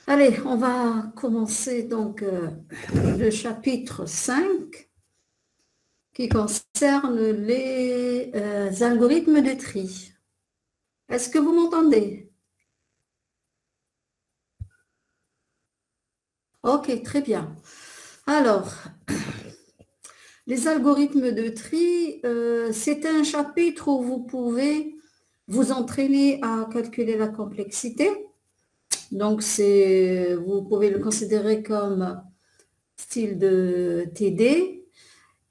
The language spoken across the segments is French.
Allez, on va commencer donc le chapitre 5 qui concerne les algorithmes de tri. Est-ce que vous m'entendez? Ok, très bien. Alors, les algorithmes de tri, c'est un chapitre où vous pouvez vous entraîner à calculer la complexité. Donc, vous pouvez le considérer comme style de TD.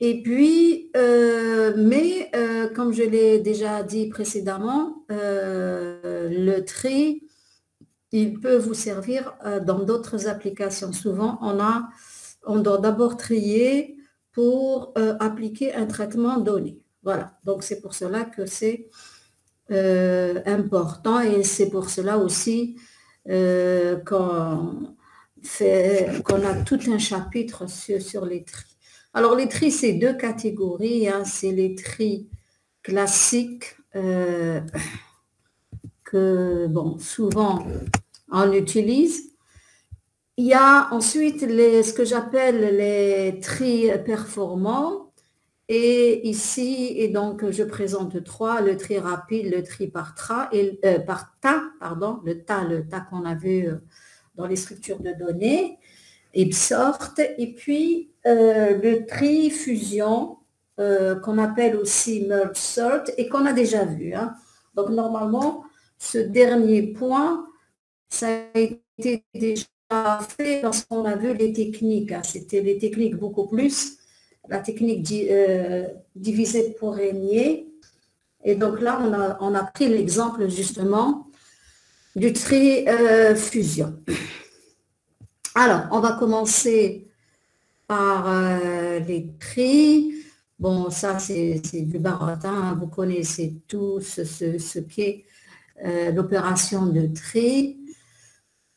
Et puis, comme je l'ai déjà dit précédemment, le tri, il peut vous servir dans d'autres applications. Souvent, on doit d'abord trier pour appliquer un traitement donné. Voilà, donc c'est pour cela que c'est important et c'est pour cela aussi qu'on a tout un chapitre sur les tris. Alors, les tris, c'est deux catégories. Hein. C'est les tris classiques que, bon, souvent on utilise. Il y a ensuite ce que j'appelle les tris performants. Et ici, et donc, je présente trois, le tri rapide, le tri par tas, le tas qu'on a vu dans les structures de données, et sort, et puis le tri fusion, qu'on appelle aussi merge sort, et qu'on a déjà vu. Hein. Donc, normalement, ce dernier point, ça a été déjà fait lorsqu'on a vu les techniques. Hein. C'était les techniques beaucoup plus, la technique divisée pour régner. Et donc là, on a pris l'exemple justement du tri fusion. Alors, on va commencer par les tris. Bon, ça, c'est du barotin. Vous connaissez tous ce qu'est l'opération de tri.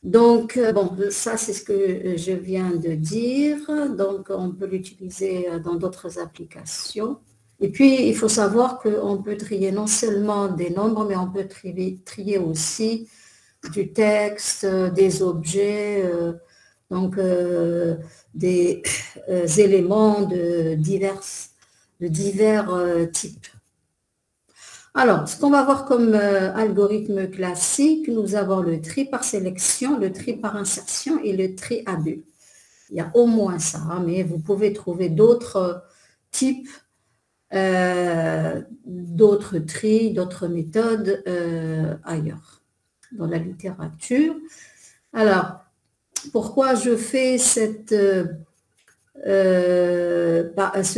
Donc, bon, ça, c'est ce que je viens de dire. Donc, on peut l'utiliser dans d'autres applications. Et puis, il faut savoir qu'on peut trier non seulement des nombres, mais on peut trier aussi du texte, des objets, donc des éléments de divers types. Alors, ce qu'on va voir comme algorithme classique, nous avons le tri par sélection, le tri par insertion et le tri à bulles. Il y a au moins ça, hein, mais vous pouvez trouver d'autres types, d'autres tris, d'autres méthodes ailleurs, dans la littérature. Alors, pourquoi je fais ce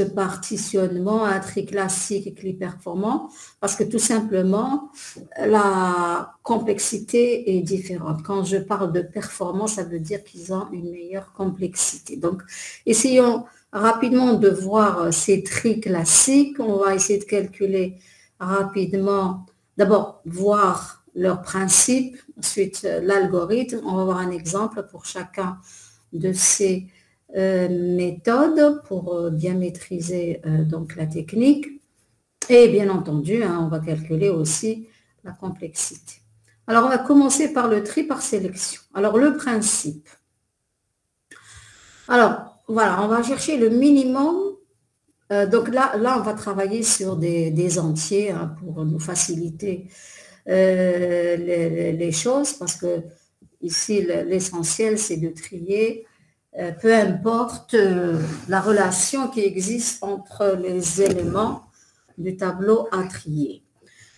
partitionnement à tri classique et tri performant? Parce que tout simplement, la complexité est différente. Quand je parle de performance, ça veut dire qu'ils ont une meilleure complexité. Donc, essayons rapidement de voir ces tris classiques. On va essayer de calculer rapidement, d'abord voir leur principe, ensuite l'algorithme. On va voir un exemple pour chacun de ces méthodes pour bien maîtriser donc la technique. Et bien entendu, hein, on va calculer aussi la complexité. Alors, on va commencer par le tri par sélection. Alors, le principe. Alors, voilà, on va chercher le minimum. Donc là, on va travailler sur des entiers hein, pour nous faciliter les choses parce que ici, l'essentiel, c'est de trier peu importe la relation qui existe entre les éléments du tableau à trier.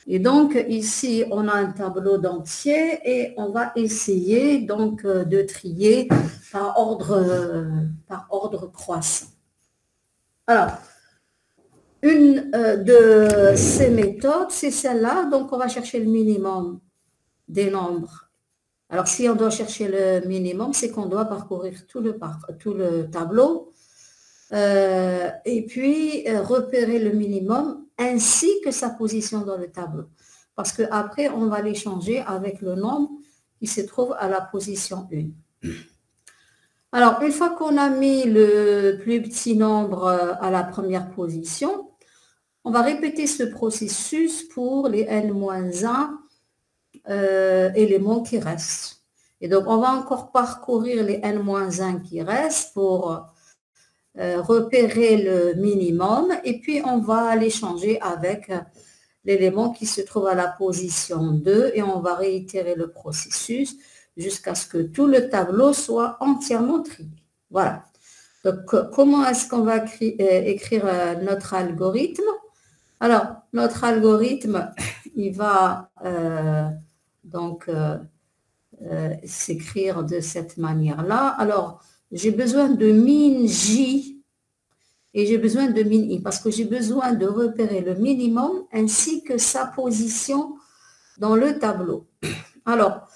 Et donc, ici, on a un tableau d'entiers et on va essayer donc de trier par ordre croissant. Alors, une de ces méthodes, c'est celle-là. Donc, on va chercher le minimum des nombres. Alors, si on doit chercher le minimum, c'est qu'on doit parcourir tout le tableau et puis repérer le minimum ainsi que sa position dans le tableau. Parce qu'après, on va l'échanger avec le nombre qui se trouve à la position 1. Alors, une fois qu'on a mis le plus petit nombre à la première position, on va répéter ce processus pour les n-1 éléments qui restent. Et donc, on va encore parcourir les n-1 qui restent pour repérer le minimum et puis on va les changer avec l'élément qui se trouve à la position 2 et on va réitérer le processus jusqu'à ce que tout le tableau soit entièrement trié. Voilà. Donc, comment est-ce qu'on va écrire notre algorithme? Alors, notre algorithme, il va s'écrire de cette manière-là. Alors, j'ai besoin de min J et j'ai besoin de min I parce que j'ai besoin de repérer le minimum ainsi que sa position dans le tableau. Alors,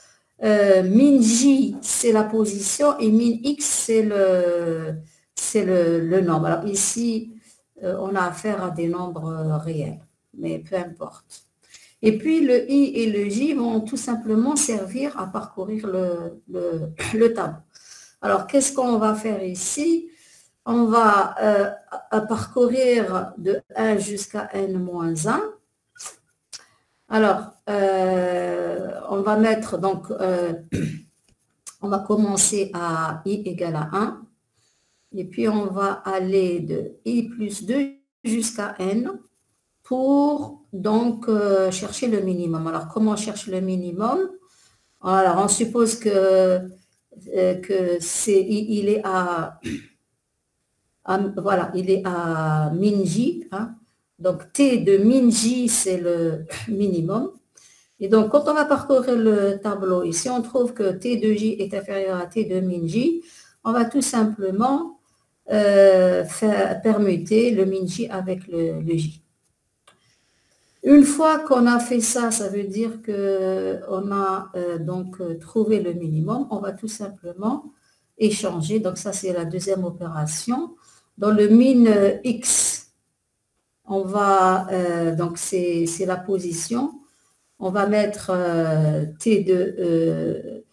min J, c'est la position et min X, c'est le nombre. Alors ici, on a affaire à des nombres réels, mais peu importe. Et puis, le I et le J vont tout simplement servir à parcourir le tableau. Alors, qu'est-ce qu'on va faire ici? On va parcourir de 1 jusqu'à n-1. Alors, on va mettre, donc, on va commencer à I égale à 1. Et puis, on va aller de I plus 2 jusqu'à n pour, donc, chercher le minimum. Alors, comment on cherche le minimum? Alors, on suppose que il est à voilà, il est à min J. Hein. Donc, T de min J, c'est le minimum. Et donc, quand on va parcourir le tableau, et si on trouve que T de J est inférieur à T de min J, on va tout simplement faire permuter le min J avec le J. Une fois qu'on a fait ça, ça veut dire qu'on a donc trouvé le minimum. On va tout simplement échanger. Donc, ça, c'est la deuxième opération. Dans le min X, on va, donc c'est la position. On va mettre T de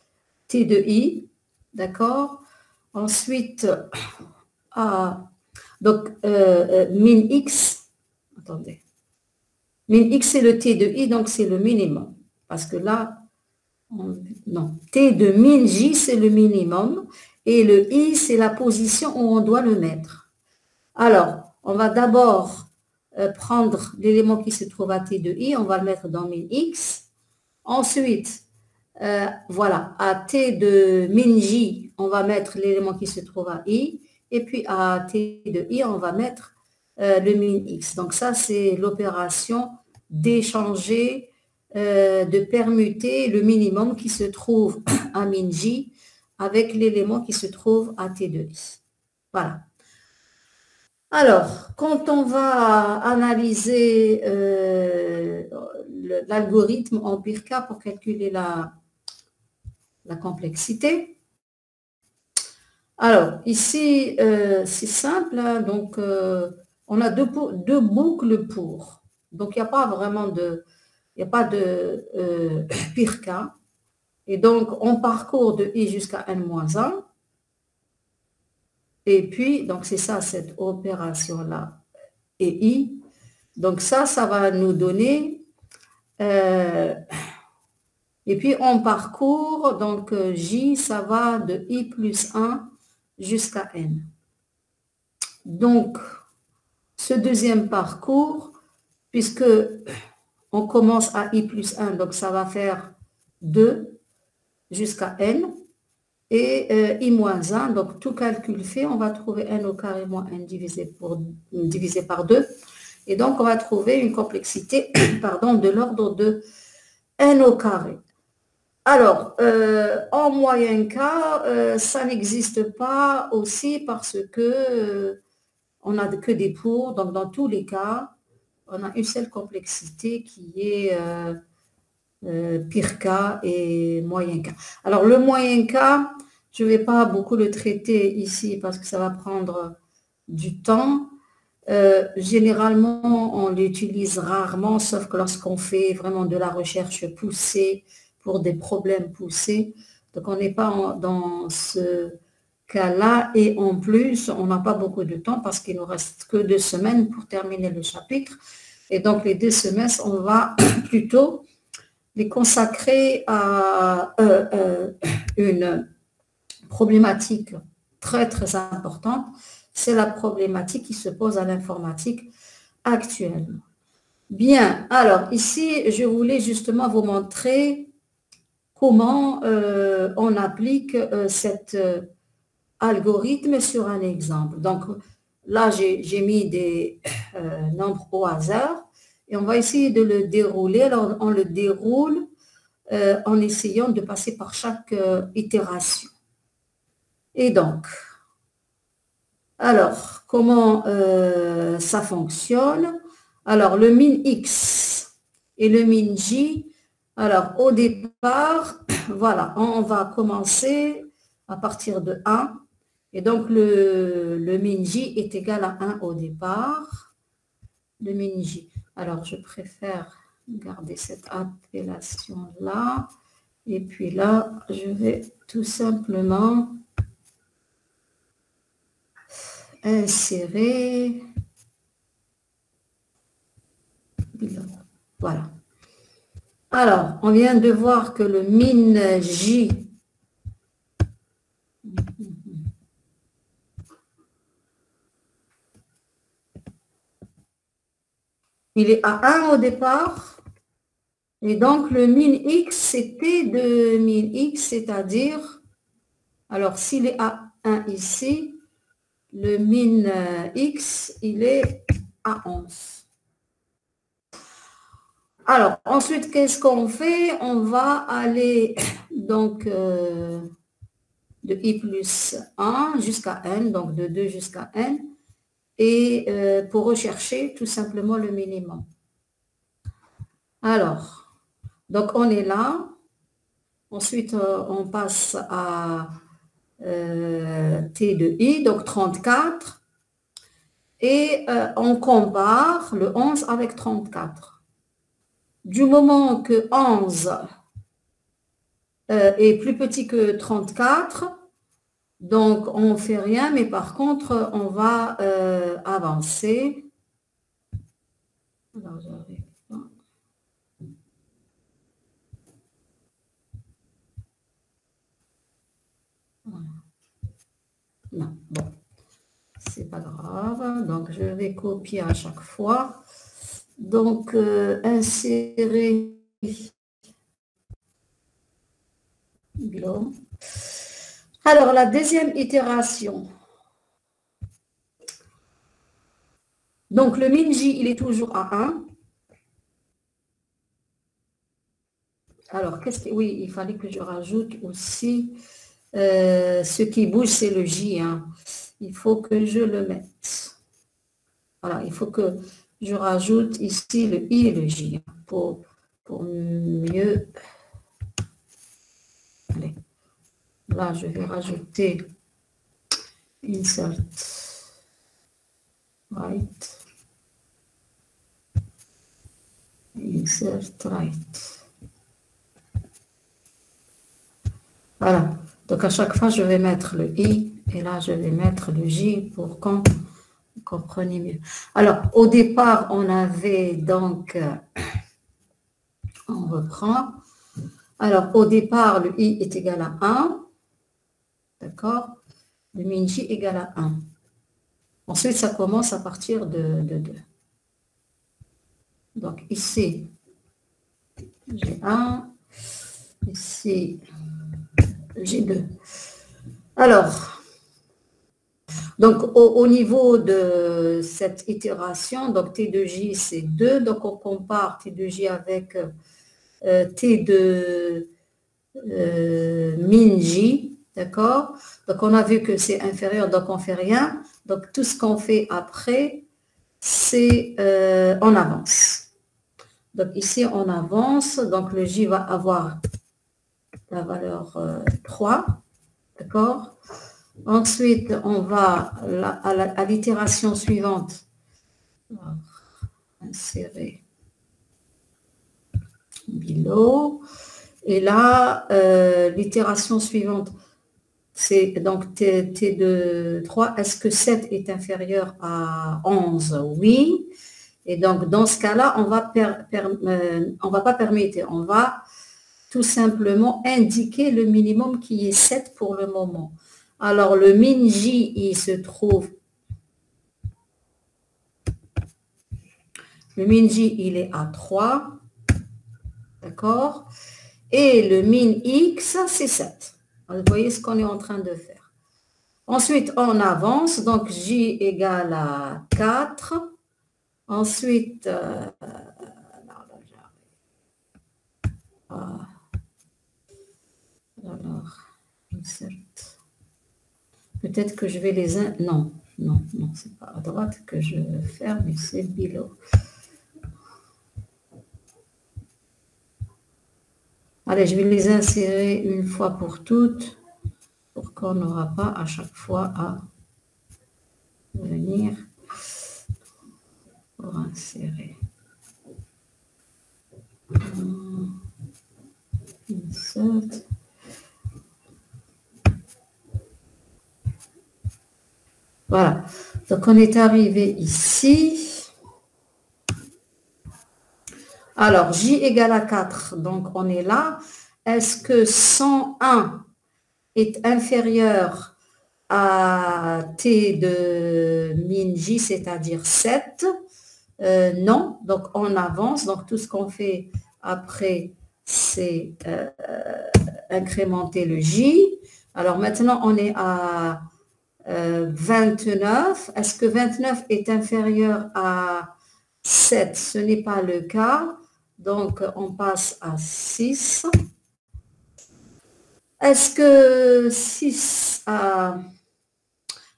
I, d'accord? Ensuite, donc min X, attendez. Min X, c'est le T de I, donc c'est le minimum. Parce que là, non, T de min J, c'est le minimum. Et le I, c'est la position où on doit le mettre. Alors, on va d'abord prendre l'élément qui se trouve à T de I, on va le mettre dans min X. Ensuite, voilà, à T de min J, on va mettre l'élément qui se trouve à I. Et puis à T de I, on va mettre le min X. Donc ça, c'est l'opération d'échanger, de permuter le minimum qui se trouve à min J avec l'élément qui se trouve à T de I. Voilà. Alors, quand on va analyser l'algorithme en pire cas pour calculer la complexité, alors ici, c'est simple, hein, donc on a deux boucles pour. Donc, il n'y a pas vraiment de pire cas. Et donc, on parcourt de I jusqu'à n-1. Et puis, donc c'est ça, cette opération-là, et I. Donc ça va nous donner, et puis on parcourt, donc J, ça va de I plus 1 jusqu'à N. Donc, ce deuxième parcours, puisque on commence à I plus 1, donc ça va faire 2 jusqu'à N. Et I-1, donc tout calcul fait, on va trouver n au carré moins n divisé par 2. Et donc, on va trouver une complexité pardon, de l'ordre de n au carré. Alors, en moyen cas, ça n'existe pas aussi parce que on n'a que des pour. Donc, dans tous les cas, on a une seule complexité qui est pire cas et moyen cas. Alors, le moyen cas, je ne vais pas beaucoup le traiter ici parce que ça va prendre du temps. Généralement, on l'utilise rarement, sauf que lorsqu'on fait vraiment de la recherche poussée pour des problèmes poussés. Donc, on n'est pas dans ce cas-là. Et en plus, on n'a pas beaucoup de temps parce qu'il ne nous reste que 2 semaines pour terminer le chapitre. Et donc, les 2 semestres, on va plutôt les consacrer à une problématique très, très importante. C'est la problématique qui se pose à l'informatique actuellement. Bien, alors ici, je voulais justement vous montrer comment on applique cet algorithme sur un exemple. Donc là, j'ai mis des nombres au hasard et on va essayer de le dérouler. Alors, on le déroule en essayant de passer par chaque itération. Et donc, alors, comment ça fonctionne? Alors, le min x et le min j. Alors, au départ, voilà, on va commencer à partir de 1. Et donc, le min j est égal à 1 au départ. Le min j. Alors, je préfère garder cette appellation-là. Et puis là, je vais tout simplement insérer. Voilà. Alors, on vient de voir que le min j il est à 1 au départ. Et donc, le min x, c'était de min x, c'est-à-dire, alors s'il est à 1 ici, le min x, il est à 11. Alors, ensuite, qu'est-ce qu'on fait? On va aller, donc, de i plus 1 jusqu'à n, donc de 2 jusqu'à n, et pour rechercher tout simplement le minimum. Alors, donc on est là. Ensuite, on passe à t de i, donc 34. Et on compare le 11 avec 34. Du moment que 11 est plus petit que 34, donc on ne fait rien, mais par contre, on va avancer. Alors, j'arrive pas. Voilà. Non, bon, c'est pas grave. Donc, je vais copier à chaque fois. Donc, insérer. Alors, la deuxième itération. Donc, le min j, il est toujours à 1. Alors, oui, il fallait que je rajoute aussi, ce qui bouge, c'est le j. Hein. Il faut que je le mette. Voilà, il faut que je rajoute ici le i et le j pour mieux. Allez. Là, je vais rajouter insert right. Insert right. Voilà. Donc, à chaque fois, je vais mettre le i et là, je vais mettre le j pour qu'on comprenne mieux. Alors, au départ, on avait donc, on reprend. Alors, au départ, le i est égal à 1. D'accord? Le min j égale à 1. Ensuite, ça commence à partir de 2. Donc, ici, j'ai 1. Ici, j'ai 2. Alors, donc au niveau de cette itération, donc T de J, c'est 2. Donc, on compare T de J avec T de min J. D'accord? Donc, on a vu que c'est inférieur, donc on ne fait rien. Donc, tout ce qu'on fait après, c'est on avance. Donc, ici, on avance. Donc, le J va avoir la valeur 3. D'accord? Ensuite, on va à l'itération suivante. Insérer below. Et là, l'itération suivante, c'est donc T de 3. Est-ce que 7 est inférieur à 11? Oui. Et donc, dans ce cas-là, on va pas permettre, on va tout simplement indiquer le minimum qui est 7 pour le moment. Alors, le min J, il se trouve, le min J, il est à 3, d'accord? Et le min X, c'est 7. Vous voyez ce qu'on est en train de faire. Ensuite, on avance, donc J égale à 4. Ensuite, alors, insert. Peut-être que je vais les... Non, c'est pas à droite que je veux faire, mais c'est below. Allez, je vais les insérer une fois pour toutes, pour qu'on n'aura pas à chaque fois à venir pour insérer. Insert. Voilà, donc on est arrivé ici. Alors, J égale à 4, donc on est là. Est-ce que 101 est inférieur à T de min J, c'est-à-dire 7? Non, donc on avance. Donc tout ce qu'on fait après, c'est incrémenter le J. Alors maintenant, on est à 29. Est-ce que 29 est inférieur à 7? Ce n'est pas le cas. Donc, on passe à 6. Est-ce que 6 à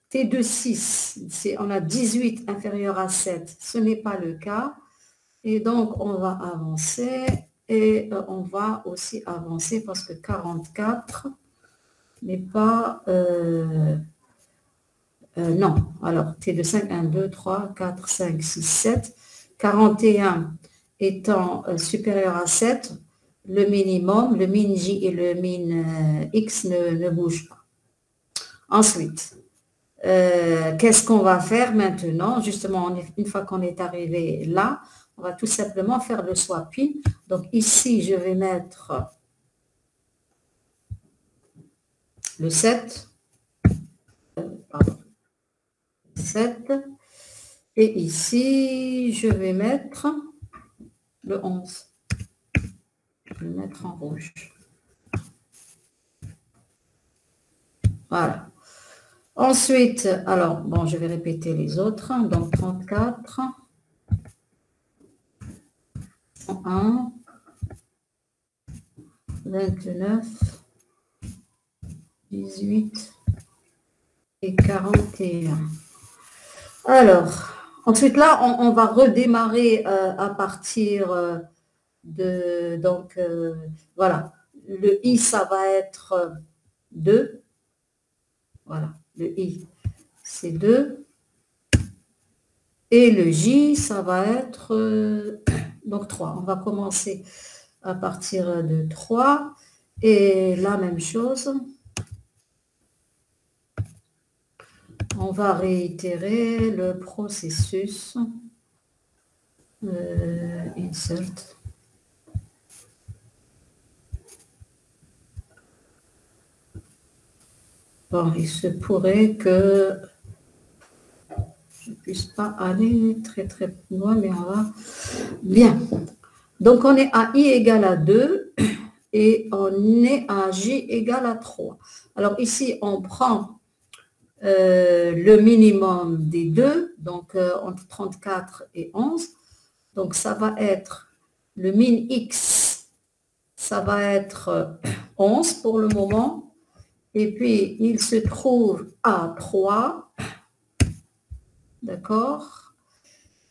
T de 6, on a 18 inférieur à 7? Ce n'est pas le cas. Et donc, on va avancer. Et on va aussi avancer parce que 44 n'est pas... non, alors T de 5, 1, 2, 3, 4, 5, 6, 7. 41 étant supérieur à 7, le minimum, le min J et le min X ne bougent pas. Ensuite, qu'est-ce qu'on va faire maintenant? Justement, une fois qu'on est arrivé là, on va tout simplement faire le swapping. Donc ici, je vais mettre le 7. Pardon. 7. Et ici, je vais mettre le 11. Je vais le mettre en rouge. Voilà. Ensuite, alors, bon, je vais répéter les autres. Donc, 34, 101, 29, 18 et 41. Alors, ensuite là, on va redémarrer à partir de, donc, voilà, le I, ça va être 2. Voilà, le I, c'est 2. Et le J, ça va être donc 3. On va commencer à partir de 3. Et la même chose. On va réitérer le processus. Insert. Bon, il se pourrait que je ne puisse pas aller très très loin, mais on va... Bien. Donc, on est à I égale à 2 et on est à J égale à 3. Alors, ici, on prend le minimum des deux, donc entre 34 et 11. Donc, ça va être le min X, ça va être 11 pour le moment. Et puis, il se trouve à 3. D'accord?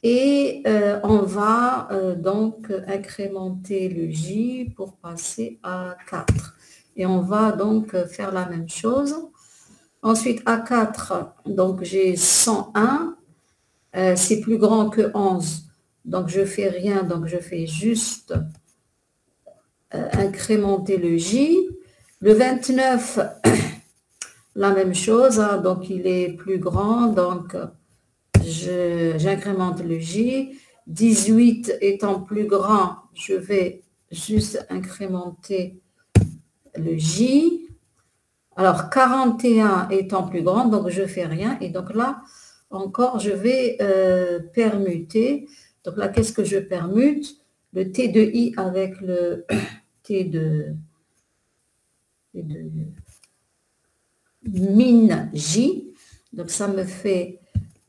Et on va donc incrémenter le J pour passer à 4. Et on va donc faire la même chose. Ensuite, à 4, donc j'ai 101. C'est plus grand que 11. Donc, je fais rien. Donc, je fais juste incrémenter le J. Le 29, la même chose. Hein, donc, il est plus grand. Donc, j'incrémente le J. 18 étant plus grand, je vais juste incrémenter le J. Alors, 41 étant plus grand, donc je ne fais rien. Et donc là, encore, je vais permuter. Donc là, qu'est-ce que je permute? Le T de I avec le T de min J. Donc ça me fait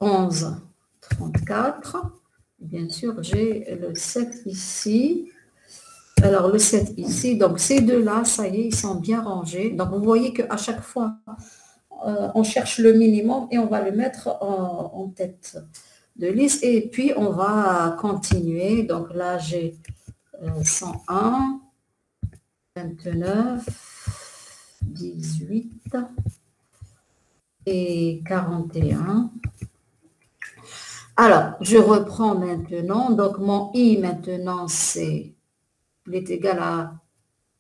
11, 34. Bien sûr, j'ai le 7 ici. Alors, le 7 ici. Donc, ces deux-là, ça y est, ils sont bien rangés. Donc, vous voyez qu'à chaque fois, on cherche le minimum et on va le mettre en tête de liste. Et puis, on va continuer. Donc, là, j'ai 101, 29, 18 et 41. Alors, je reprends maintenant. Donc, mon I maintenant, il est égal à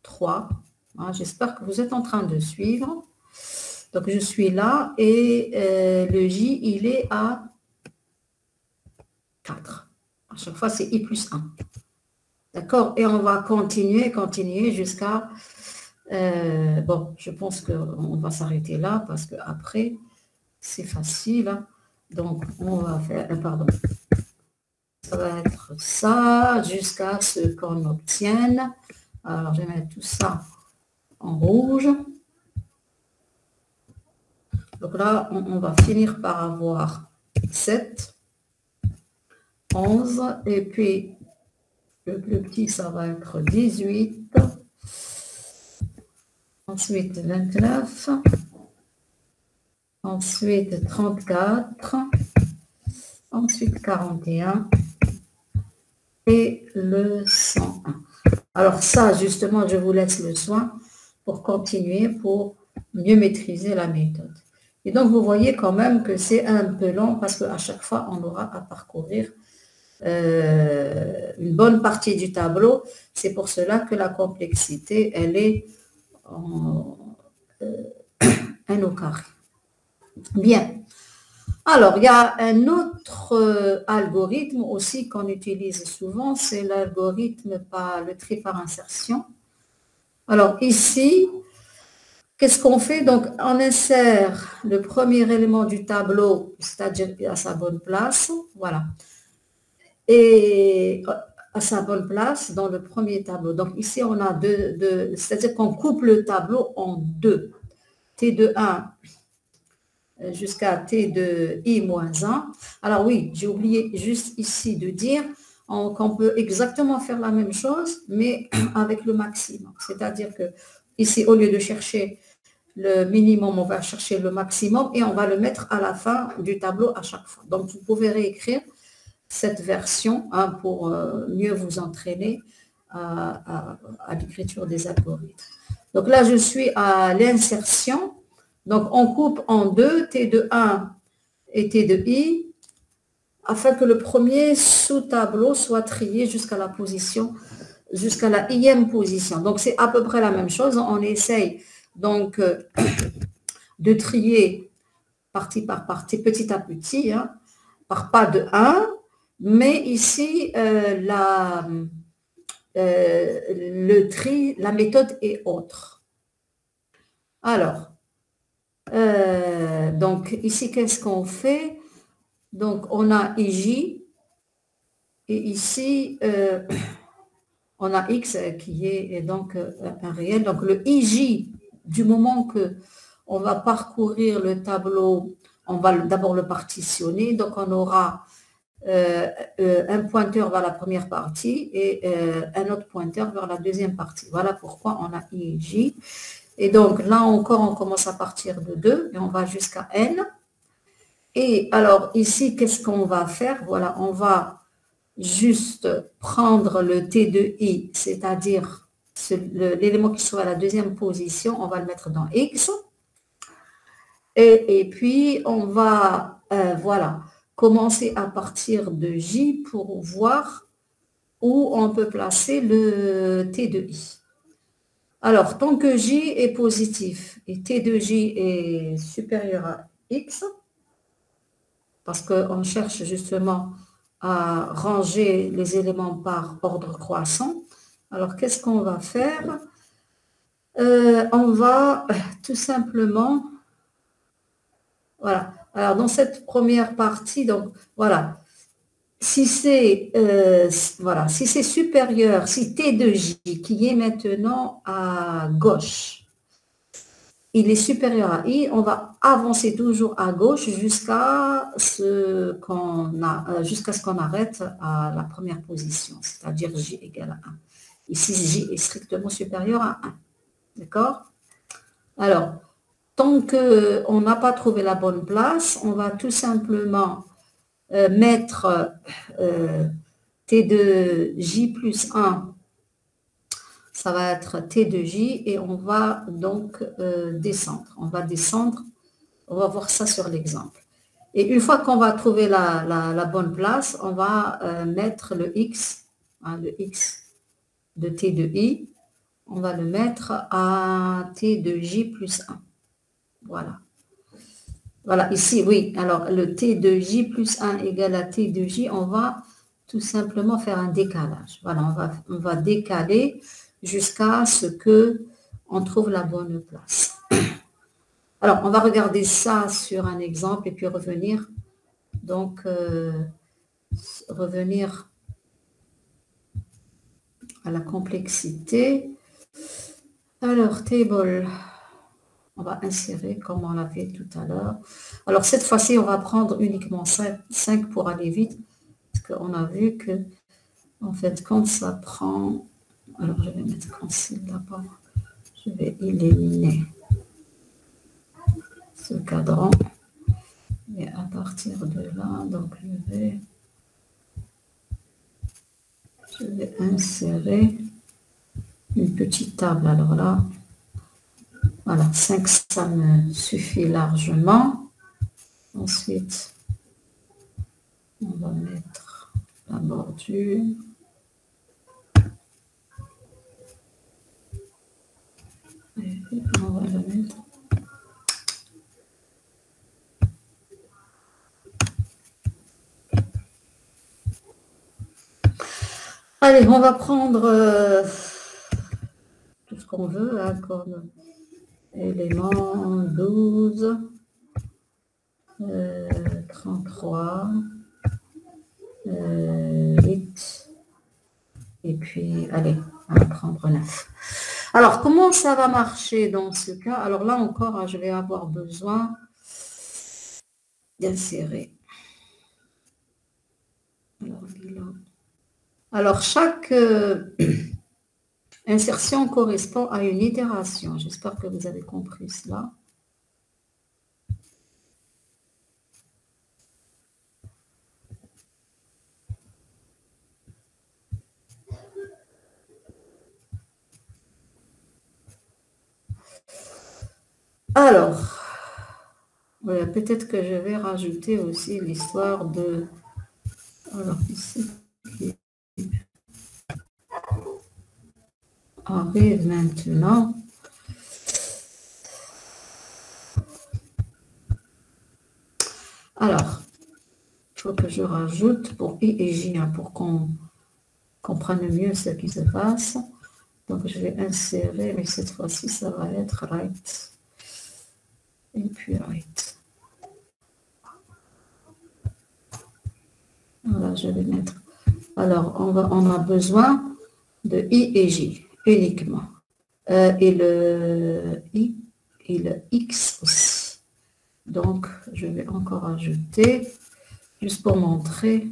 3. Hein, j'espère que vous êtes en train de suivre. Donc, je suis là et le J, il est à 4. À chaque fois, c'est I plus 1. D'accord? Et on va continuer jusqu'à... bon, je pense qu'on va s'arrêter là parce qu'après, c'est facile. Hein. Donc, on va faire... pardon. Ça va être ça jusqu'à ce qu'on obtienne. Alors, je vais mettre tout ça en rouge. Donc là, on va finir par avoir 7, 11, et puis le plus petit, ça va être 18, ensuite 29, ensuite 34, ensuite 41 et le 101. Alors ça, justement, je vous laisse le soin pour continuer, pour mieux maîtriser la méthode. Et donc, vous voyez quand même que c'est un peu long parce qu'à chaque fois, on aura à parcourir une bonne partie du tableau. C'est pour cela que la complexité, elle est en 1 au carré. Bien. Alors, il y a un autre algorithme aussi qu'on utilise souvent, c'est l'algorithme par le tri par insertion. Alors ici, qu'est-ce qu'on fait? Donc, on insère le premier élément du tableau, c'est-à-dire à sa bonne place, voilà. Et à sa bonne place dans le premier tableau. Donc, ici, on a c'est-à-dire qu'on coupe le tableau en deux. T de 1 jusqu'à T de I-1. Alors oui, j'ai oublié juste ici de dire qu'on peut exactement faire la même chose, mais avec le maximum. C'est-à-dire que ici, au lieu de chercher le minimum, on va chercher le maximum et on va le mettre à la fin du tableau à chaque fois. Donc, vous pouvez réécrire cette version hein, pour mieux vous entraîner à l'écriture des algorithmes. Donc là, je suis à l'insertion. Donc, on coupe en deux, T de 1 et T de I, afin que le premier sous-tableau soit trié jusqu'à la position, jusqu'à la ième position. Donc, c'est à peu près la même chose. On essaye donc de trier partie par partie, petit à petit, hein, par pas de 1. Mais ici, le tri, la méthode est autre. Alors, donc ici, qu'est-ce qu'on fait? Donc, on a IJ et ici, on a X qui est donc un réel. Donc, le IJ, du moment que on va parcourir le tableau, on va d'abord le partitionner. Donc, on aura un pointeur vers la première partie et un autre pointeur vers la deuxième partie. Voilà pourquoi on a IJ. Et donc, là encore, on commence à partir de 2 et on va jusqu'à N. Et alors, ici, qu'est-ce qu'on va faire? Voilà, on va juste prendre le T de I, c'est-à-dire l'élément qui soit à la deuxième position, on va le mettre dans X. Et puis, on va, voilà, commencer à partir de J pour voir où on peut placer le T de I. Alors, tant que J est positif et T de J est supérieur à X, parce qu'on cherche justement à ranger les éléments par ordre croissant. Alors, qu'est-ce qu'on va faire? On va tout simplement, voilà. Alors, dans cette première partie, donc, voilà. Si c'est voilà, si c'est supérieur, si T de J qui est maintenant à gauche, il est supérieur à I, on va avancer toujours à gauche jusqu'à ce qu'on arrête à la première position, c'est-à-dire J égale à 1. Ici, J est strictement supérieur à 1. D'accord? Alors, tant qu'on n'a pas trouvé la bonne place, on va tout simplement mettre T de J plus 1, ça va être T de J, et on va donc descendre. On va descendre, on va voir ça sur l'exemple. Et une fois qu'on va trouver la bonne place, on va mettre le X de T de I, on va le mettre à T de J plus 1. Voilà. Voilà, ici, oui. Alors, le T de J plus 1 égale à T de J, on va tout simplement faire un décalage. Voilà, on va décaler jusqu'à ce qu'on trouve la bonne place. Alors, on va regarder ça sur un exemple et puis revenir. Donc, revenir à la complexité. Alors, table, on va insérer comme on l'a fait tout à l'heure. Alors, cette fois-ci, on va prendre uniquement 5 pour aller vite. Parce qu'on a vu que, en fait, quand ça prend... Alors, je vais mettre concile là-bas. Je vais éliminer ce cadran. Et à partir de là, donc, je vais insérer une petite table. Alors là, voilà, 5, ça me suffit largement. Ensuite, on va mettre la bordure. Et on va le mettre. Allez, on va prendre tout ce qu'on veut, hein, comme élément 12, 33, 8, et puis, allez, on va prendre 9. Alors, comment ça va marcher dans ce cas? Alors là encore, je vais avoir besoin d'insérer. Alors, chaque insertion correspond à une itération. J'espère que vous avez compris cela. Alors, peut-être que je vais rajouter aussi l'histoire de... Alors, ici, arrive maintenant. Alors, il faut que je rajoute pour I et J, hein, pour qu'on comprenne mieux ce qui se passe. Donc, je vais insérer, mais cette fois-ci, ça va être right. Et puis right. Voilà, je vais mettre. Alors, on a besoin de I et J uniquement. Et le I et le X aussi. Donc, je vais encore ajouter, juste pour montrer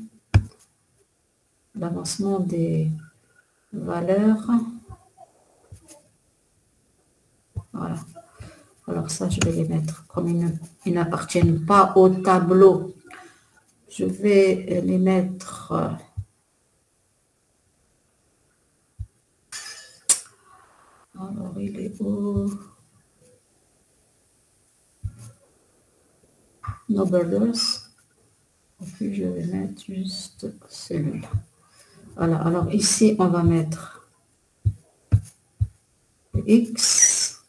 l'avancement des valeurs. Voilà. Alors ça, je vais les mettre comme ils n'appartiennent pas au tableau. Je vais les mettre... alors, il est où? No borders. Et puis, je vais mettre juste celui-là. Voilà. Alors, ici, on va mettre X.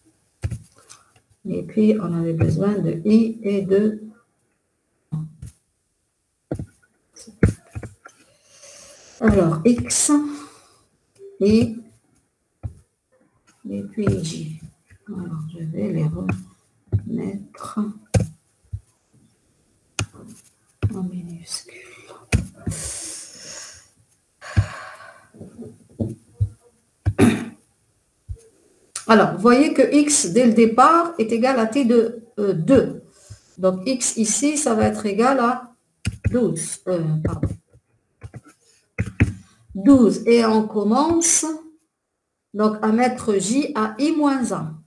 Et puis, on avait besoin de I et de... Alors, X et puis J. Alors, je vais les remettre en minuscule. Alors, vous voyez que X, dès le départ, est égal à T de 2. Donc, X ici, ça va être égal à 12. Pardon. 12. Et on commence donc à mettre J à I moins 1.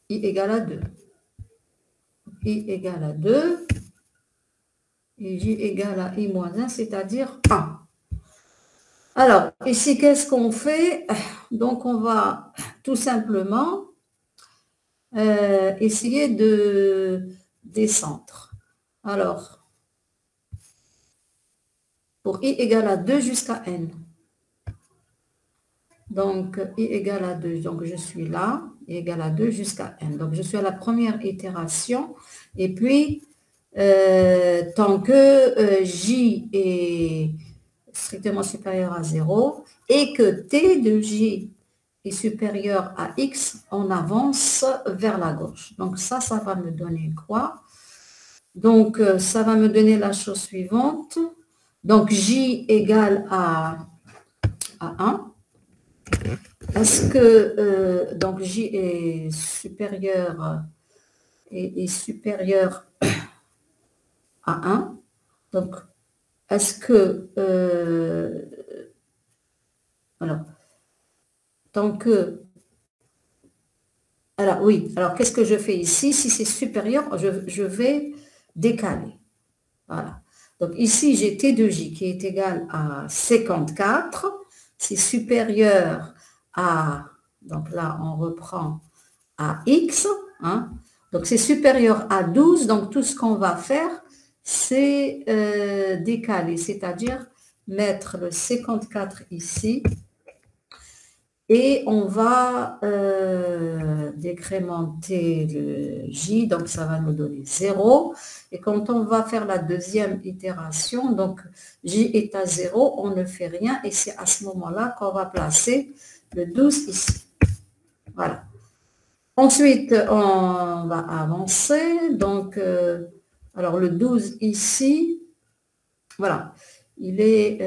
I égale à 2. I égale à 2. Et J égale à I moins 1, c'est-à-dire 1. Alors, ici, qu'est-ce qu'on fait? Donc, on va tout simplement essayer de descendre. Alors, pour I égale à 2 jusqu'à N. Donc, I égale à 2. Donc, je suis là. I égale à 2 jusqu'à N. Donc, je suis à la première itération. Et puis, tant que J est strictement supérieur à 0 et que T de J est supérieur à X, on avance vers la gauche. Donc, ça va me donner quoi? Donc, ça va me donner la chose suivante. Donc, J égale à 1. Est-ce que donc J est supérieur à 1? Donc, est-ce que alors, tant que alors oui, alors qu'est-ce que je fais ici? Si c'est supérieur, je vais décaler. Voilà. Donc ici, j'ai T de J qui est égal à 54. C'est supérieur à, donc là, on reprend à X. Hein. Donc c'est supérieur à 12. Donc tout ce qu'on va faire, c'est décaler, c'est-à-dire mettre le 54 ici. Et on va décrémenter le J, donc ça va nous donner 0. Et quand on va faire la deuxième itération, donc J est à 0, on ne fait rien. Et c'est à ce moment-là qu'on va placer le 12 ici. Voilà. Ensuite, on va avancer. Donc, alors le 12 ici, voilà, il est...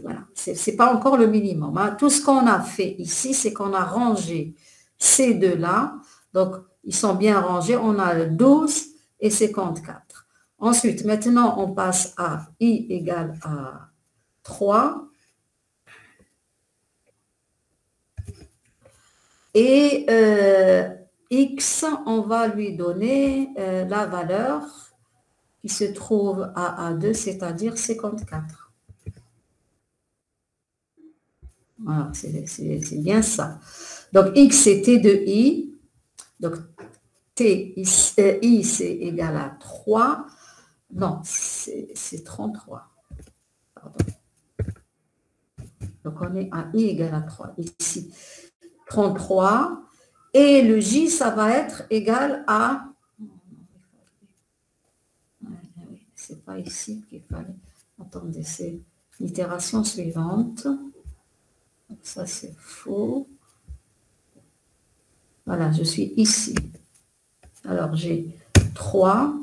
voilà, ce n'est pas encore le minimum. Hein. Tout ce qu'on a fait ici, c'est qu'on a rangé ces deux-là. Donc, ils sont bien rangés. On a le 12 et 54. Ensuite, maintenant, on passe à I égale à 3. Et X, on va lui donner la valeur qui se trouve à A2, c'est-à-dire 54. Voilà, c'est bien ça. Donc, X, c'est T de I. Donc, I, c'est égal à 3. Non, c'est 33. Pardon. Donc, on est à I égale à 3. Ici, 33. Et le J, ça va être égal à... C'est pas ici qu'il fallait... Attendez, c'est l'itération suivante. Donc ça, c'est faux. Voilà, je suis ici. Alors, j'ai 3.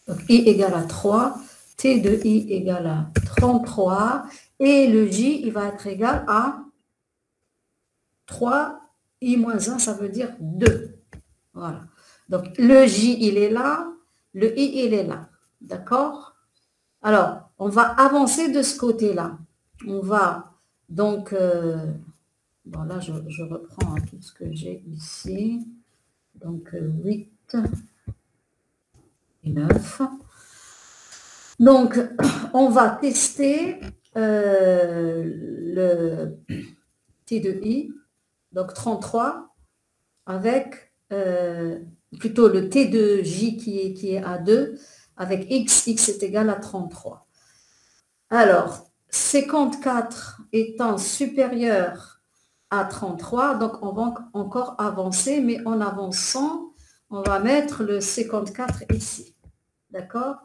Donc, I égale à 3. T de I égale à 33. Et le J, il va être égal à 3. I moins 1, ça veut dire 2. Voilà. Donc, le J, il est là. Le I, il est là. D'accord? Alors, on va avancer de ce côté-là. On va donc... bon, là, je reprends tout ce que j'ai ici. Donc, 8 et 9. Donc, on va tester le T de I, donc 33, avec plutôt le T de J qui est à 2, avec X est égal à 33. Alors, 54 étant supérieur à 33, donc on va encore avancer, mais en avançant, on va mettre le 54 ici. D'accord?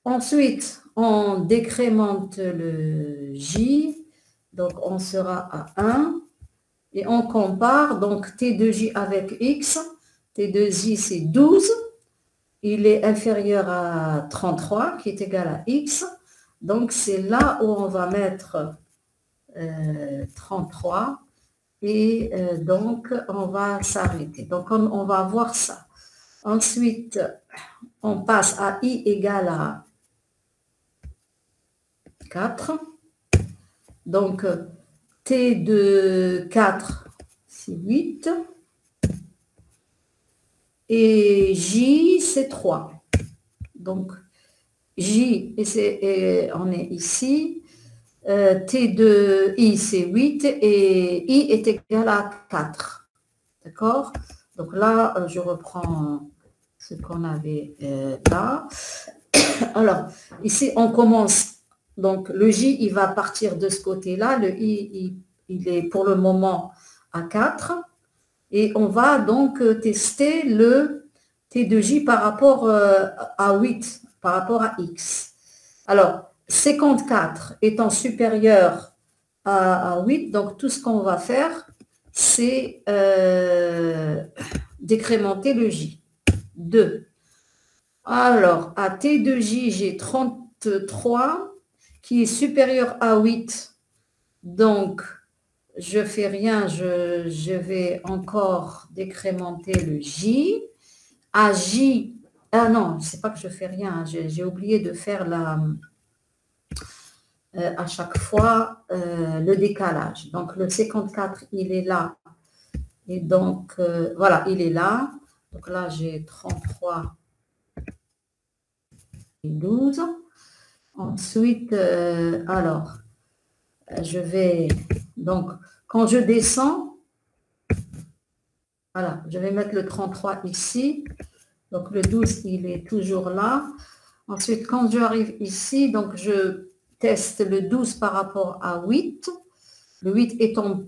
Ensuite, on décrémente le J, donc on sera à 1, et on compare, donc T de J avec X, T de J c'est 12, il est inférieur à 33, qui est égal à X, donc c'est là où on va mettre 33, et donc on va s'arrêter. Donc on va voir ça. Ensuite, on passe à I égale à 4. Donc, T de 4, c'est 8. Et J, c'est 3. Donc, J, et on est ici. T de I, c'est 8. Et I est égal à 4. D'accord? Donc là, je reprends ce qu'on avait là. Alors, ici, on commence. Donc, le J, il va partir de ce côté-là. Le I, il est pour le moment à 4. Et on va donc tester le T de J par rapport à 8, par rapport à X. Alors, 54 étant supérieur à 8, donc tout ce qu'on va faire, c'est décrémenter le J. 2. Alors, à T de J, j'ai 33 qui est supérieur à 8. Donc, je fais rien, je vais encore décrémenter le J. À J, ah non, c'est pas que je fais rien, j'ai oublié de faire à chaque fois le décalage. Donc, le 54, il est là. Et donc, voilà, il est là. Donc là, j'ai 33 et 12. Ensuite, alors, je vais, donc, quand je descends, voilà, je vais mettre le 33 ici. Donc, le 12, il est toujours là. Ensuite, quand je arrive ici, donc, je teste le 12 par rapport à 8. Le 8 étant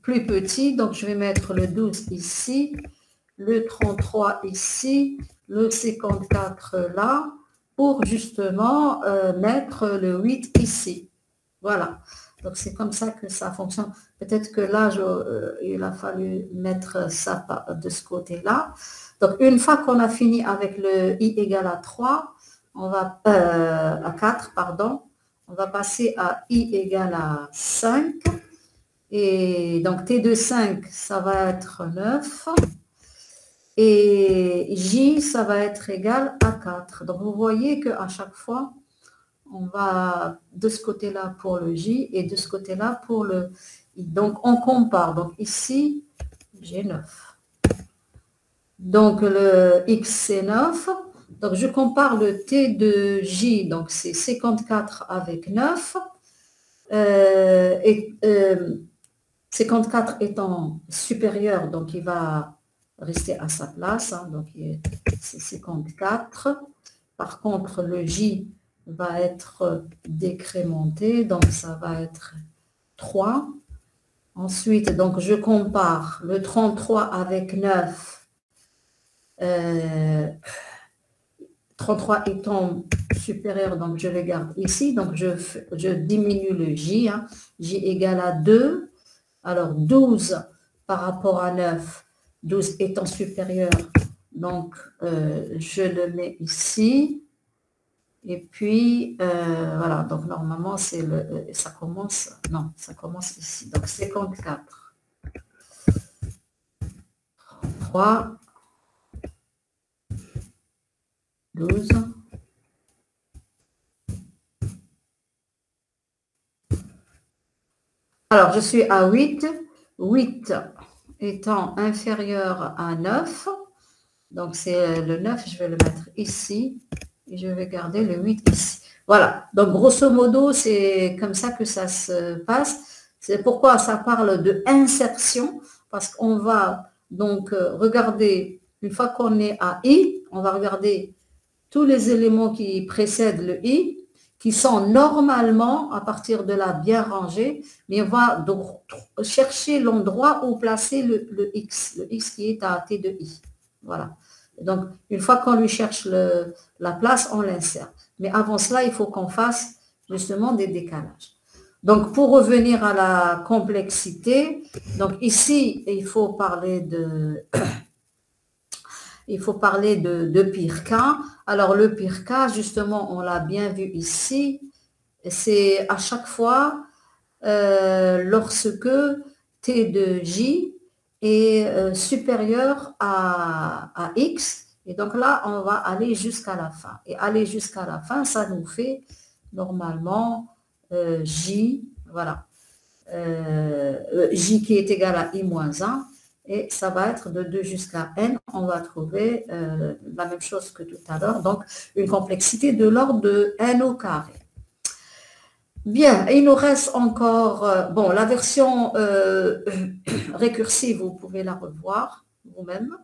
plus petit, donc, je vais mettre le 12 ici, le 33 ici, le 54 là, pour justement mettre le 8 ici. Voilà. Donc, c'est comme ça que ça fonctionne. Peut-être que là, il a fallu mettre ça de ce côté-là. Donc, une fois qu'on a fini avec le I égale à 3, on va, à 4, pardon, on va passer à I égale à 5. Et donc, T de 5, ça va être 9. Et J, ça va être égal à 4. Donc, vous voyez qu'à chaque fois, on va de ce côté-là pour le J et de ce côté-là pour le I. Donc, on compare. Donc, ici, j'ai 9. Donc, le X, c'est 9. Donc, je compare le T de J. Donc, c'est 54 avec 9. 54 étant supérieur, donc il va rester à sa place. Hein, donc, c'est 54. Par contre, le J va être décrémenté, donc ça va être 3. Ensuite, donc je compare le 33 avec 9. 33 étant supérieur, donc je le garde ici. Donc je diminue le J. Hein, J égale à 2. Alors 12 par rapport à 9, 12 étant supérieur, donc je le mets ici. Et puis, voilà, donc normalement, c'est ça commence, non, ça commence ici. Donc, 54, 3, 12. Alors, je suis à 8. 8 étant inférieur à 9. Donc, c'est le 9, je vais le mettre ici. Et je vais garder le 8 ici. Voilà, donc grosso modo, c'est comme ça que ça se passe. C'est pourquoi ça parle de insertion, parce qu'on va donc regarder, une fois qu'on est à I, on va regarder tous les éléments qui précèdent le I, qui sont normalement, à partir de là, bien rangés, mais on va donc chercher l'endroit où placer le X qui est à T de I. Voilà. Donc, une fois qu'on lui cherche la place, on l'insère. Mais avant cela, il faut qu'on fasse justement des décalages. Donc, pour revenir à la complexité, donc ici, il faut parler de pire cas. Alors, le pire cas, justement, on l'a bien vu ici, c'est à chaque fois lorsque T de J est supérieur à X. Et donc là, on va aller jusqu'à la fin. Et aller jusqu'à la fin, ça nous fait normalement J, voilà, J qui est égal à I moins 1. Et ça va être de 2 jusqu'à N. On va trouver la même chose que tout à l'heure. Donc, une complexité de l'ordre de N au carré. Bien, il nous reste encore, bon, la version récursive, vous pouvez la revoir vous-même.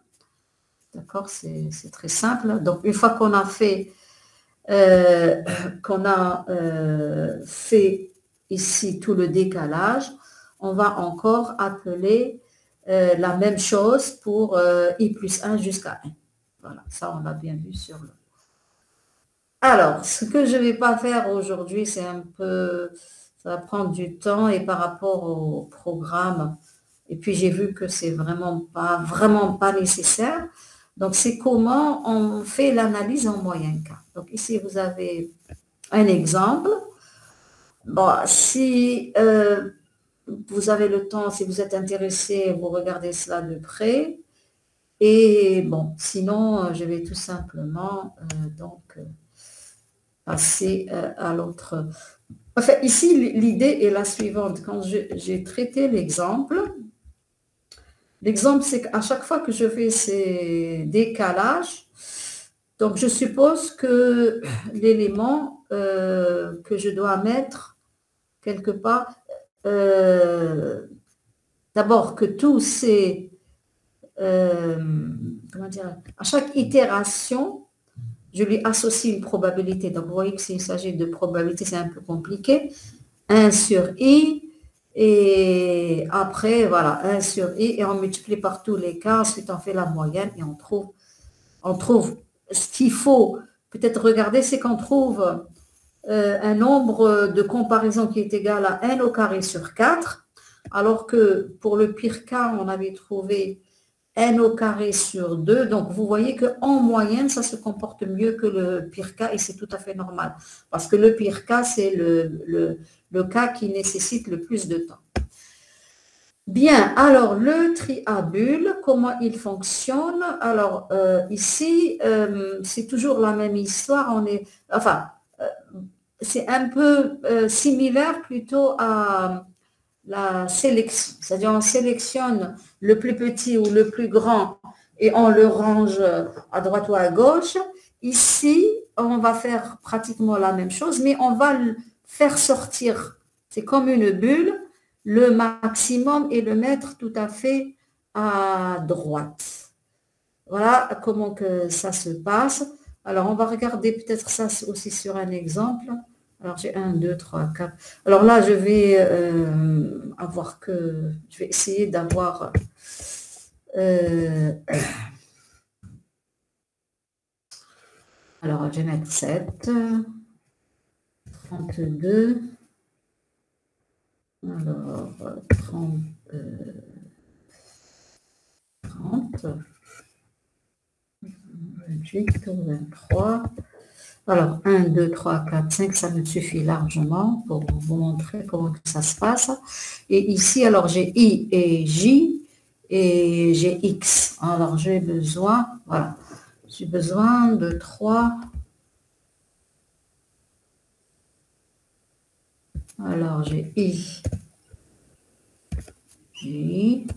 D'accord, c'est très simple. Donc, une fois qu'on a fait, fait ici tout le décalage, on va encore appeler la même chose pour I plus 1 jusqu'à N. Voilà, ça on l'a bien vu sur le... Alors, ce que je ne vais pas faire aujourd'hui, c'est un peu... Ça va prendre du temps et par rapport au programme, et puis j'ai vu que c'est vraiment pas nécessaire. Donc, c'est comment on fait l'analyse en moyen cas. Donc, ici, vous avez un exemple. Bon, si vous avez le temps, si vous êtes intéressé, vous regardez cela de près. Et bon, sinon, je vais tout simplement passer à l'autre. Enfin, ici, l'idée est la suivante. Quand j'ai traité l'exemple, c'est qu'à chaque fois que je fais ces décalages, donc je suppose que l'élément que je dois mettre quelque part, d'abord que tous ces, comment dire, à chaque itération, je lui associe une probabilité. Donc, vous voyez que s'il s'agit de probabilité, c'est un peu compliqué. 1 sur I, et après, voilà, 1 sur I, et on multiplie par tous les cas, ensuite on fait la moyenne, et on trouve ce qu'il faut peut-être regarder, c'est qu'on trouve un nombre de comparaison qui est égal à n au carré sur 4, alors que pour le pire cas, on avait trouvé n au carré sur 2. Donc, vous voyez qu'en moyenne, ça se comporte mieux que le pire cas et c'est tout à fait normal. Parce que le pire cas, c'est le cas qui nécessite le plus de temps. Bien, alors le triabule, comment il fonctionne? Alors, ici, c'est toujours la même histoire. C'est un peu similaire plutôt à la sélection. C'est-à-dire, on sélectionne le plus petit ou le plus grand et on le range à droite ou à gauche. Ici, on va faire pratiquement la même chose, mais on va le faire sortir. C'est comme une bulle, le maximum et le mettre tout à fait à droite. Voilà comment que ça se passe. Alors, on va regarder peut-être ça aussi sur un exemple. Alors, j'ai 1, 2, 3, 4. Alors là, je vais je vais essayer d'avoir alors, je vais mettre 7, 32, alors 30, 30, 28, 23. Alors, 1, 2, 3, 4, 5, ça me suffit largement pour vous montrer comment ça se passe. Et ici, alors, j'ai I et J et j'ai X. Alors, j'ai besoin, voilà, j'ai besoin de 3. Alors, j'ai I, J,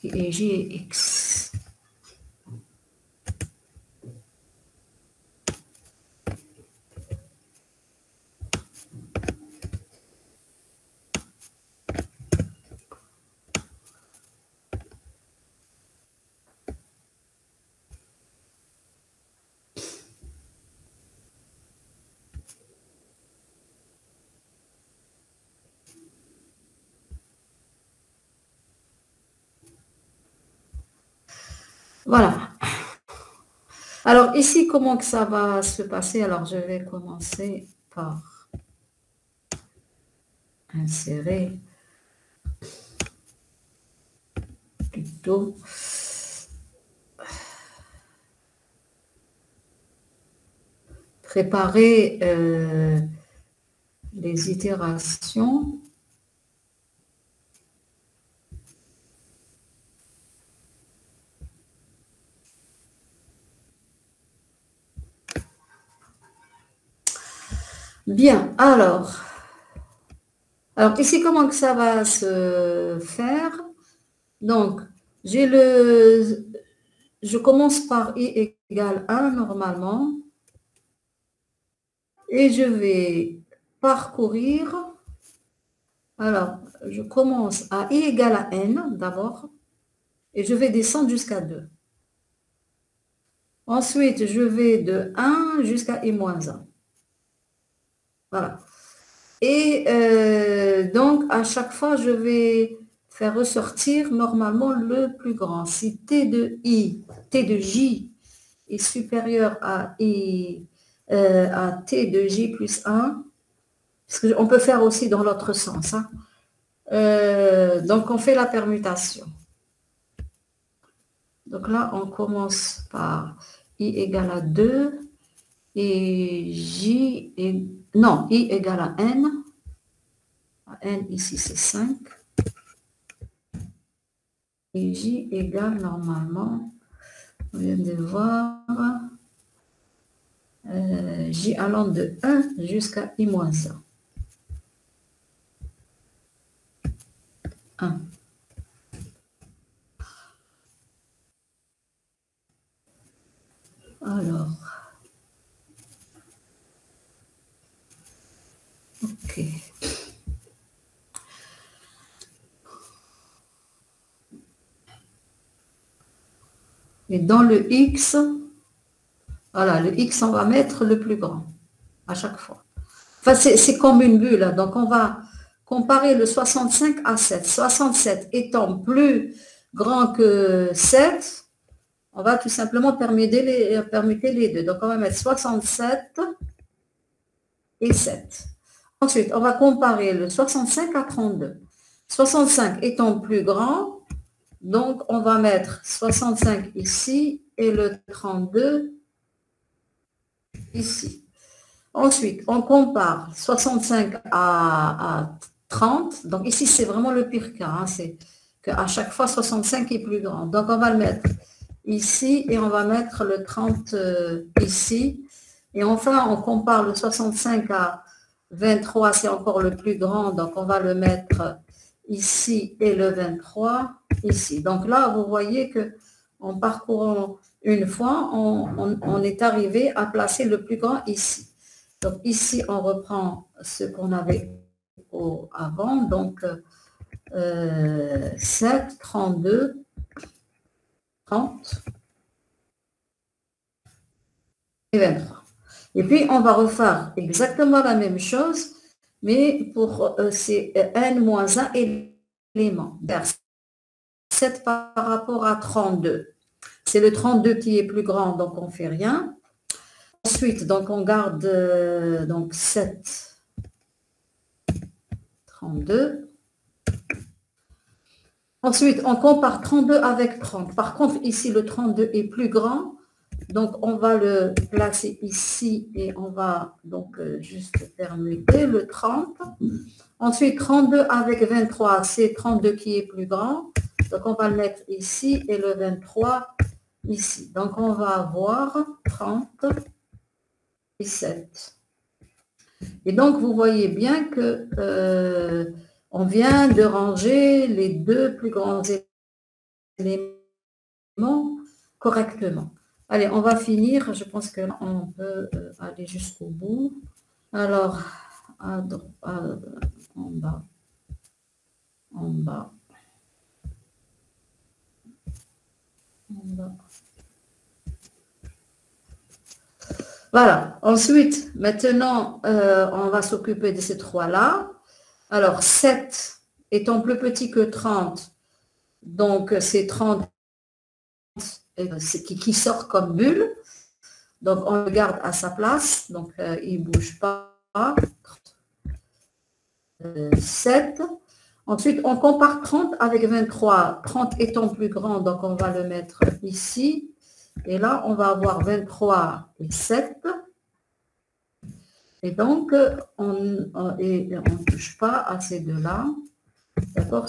et J et X. Voilà. Alors ici, comment que ça va se passer? Alors je vais commencer par insérer plutôt préparer les itérations. Bien, alors ici, comment que ça va se faire? Donc, je commence par i égale 1 normalement, et je vais parcourir. Alors, je commence à i égale à n d'abord, et je vais descendre jusqu'à 2. Ensuite, je vais de 1 jusqu'à i-1. Voilà. Et donc, à chaque fois, je vais faire ressortir normalement le plus grand. Si t de j est supérieur à t de j plus 1, parce qu'on peut faire aussi dans l'autre sens. Hein. Donc, on fait la permutation. Donc là, on commence par i égale à 2 et j est... Non, i égale à n. N ici, c'est 5. Et j égale normalement, on vient de voir, j allant de 1 jusqu'à i-1. 1. Alors, ok. Et dans le x, voilà, le x, on va mettre le plus grand à chaque fois. Enfin, c'est comme une bulle. Hein. Donc, on va comparer le 65 à 7. 67 étant plus grand que 7, on va tout simplement permuter les deux. Donc, on va mettre 67 et 7. Ensuite, on va comparer le 65 à 32. 65 étant plus grand, donc on va mettre 65 ici et le 32 ici. Ensuite, on compare 65 à 30. Donc ici, c'est vraiment le pire cas. Hein, c'est qu'à chaque fois, 65 est plus grand. Donc on va le mettre ici et on va mettre le 30 ici. Et enfin, on compare le 65 à 23, c'est encore le plus grand. Donc on va le mettre ici et le 23 ici. Donc là, vous voyez que en parcourant une fois, on est arrivé à placer le plus grand ici. Donc ici, on reprend ce qu'on avait avant. Donc 7, 32, 30 et 23. Et puis, on va refaire exactement la même chose, mais pour ces n-1 éléments. 7 par rapport à 32. C'est le 32 qui est plus grand, donc on ne fait rien. Ensuite, donc on garde donc 7, 32. Ensuite, on compare 32 avec 30. Par contre, ici, le 32 est plus grand. Donc, on va le placer ici et on va donc juste permuter le 30. Ensuite, 32 avec 23, c'est 32 qui est plus grand. Donc, on va le mettre ici et le 23 ici. Donc, on va avoir 30 et 7. Et donc, vous voyez bien que on vient de ranger les deux plus grands éléments correctement. Allez, on va finir. Je pense que on peut aller jusqu'au bout. Alors, en bas, en bas, en bas. Voilà. Ensuite, maintenant, on va s'occuper de ces trois-là. Alors, 7 étant plus petit que 30, donc c'est 30 qui sort comme bulle. Donc, on le garde à sa place. Donc, il ne bouge pas. 7. Ensuite, on compare 30 avec 23. 30 étant plus grand, donc on va le mettre ici. Et là, on va avoir 23 et 7. Et donc, on ne touche pas à ces deux-là. D'accord,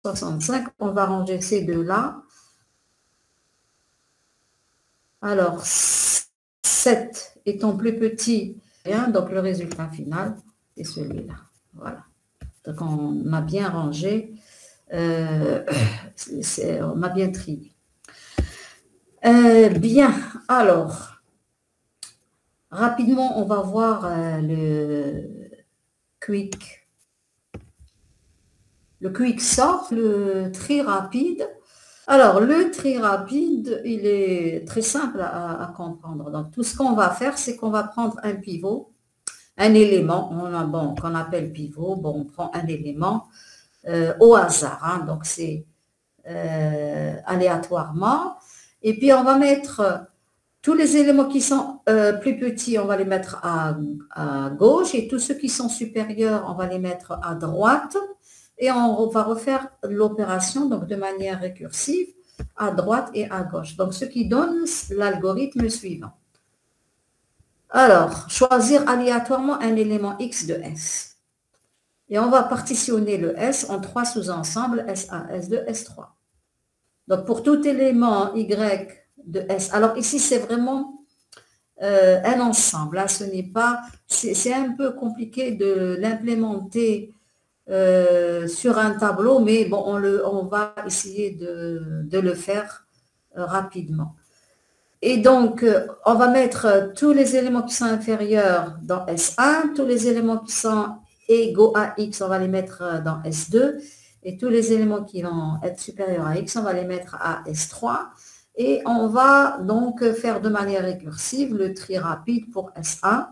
65. On va ranger ces deux-là. Alors, 7 étant plus petit, donc le résultat final, c'est celui-là. Voilà. Donc, on a bien rangé, on a bien trié. Bien, alors, rapidement, on va voir le quick. Le quick sort, le tri rapide. Alors, le tri rapide, il est très simple à comprendre. Donc, tout ce qu'on va faire, c'est qu'on va prendre un pivot, un élément, qu'on appelle pivot. Bon, on prend un élément au hasard, hein, donc c'est aléatoirement. Et puis, on va mettre tous les éléments qui sont plus petits, on va les mettre à gauche, et tous ceux qui sont supérieurs, on va les mettre à droite. Et on va refaire l'opération donc de manière récursive à droite et à gauche. Donc, ce qui donne l'algorithme suivant. Alors, choisir aléatoirement un élément X de S. Et on va partitionner le S en 3 sous-ensembles, S1, S2, S3. Donc, pour tout élément Y de S, alors ici, c'est vraiment un ensemble. Là, ce n'est pas, c'est un peu compliqué de l'implémenter sur un tableau, mais bon, on va essayer de le faire rapidement. Et donc, on va mettre tous les éléments qui sont inférieurs dans S1, tous les éléments qui sont égaux à X, on va les mettre dans S2, et tous les éléments qui vont être supérieurs à X, on va les mettre à S3, et on va donc faire de manière récursive le tri rapide pour S1,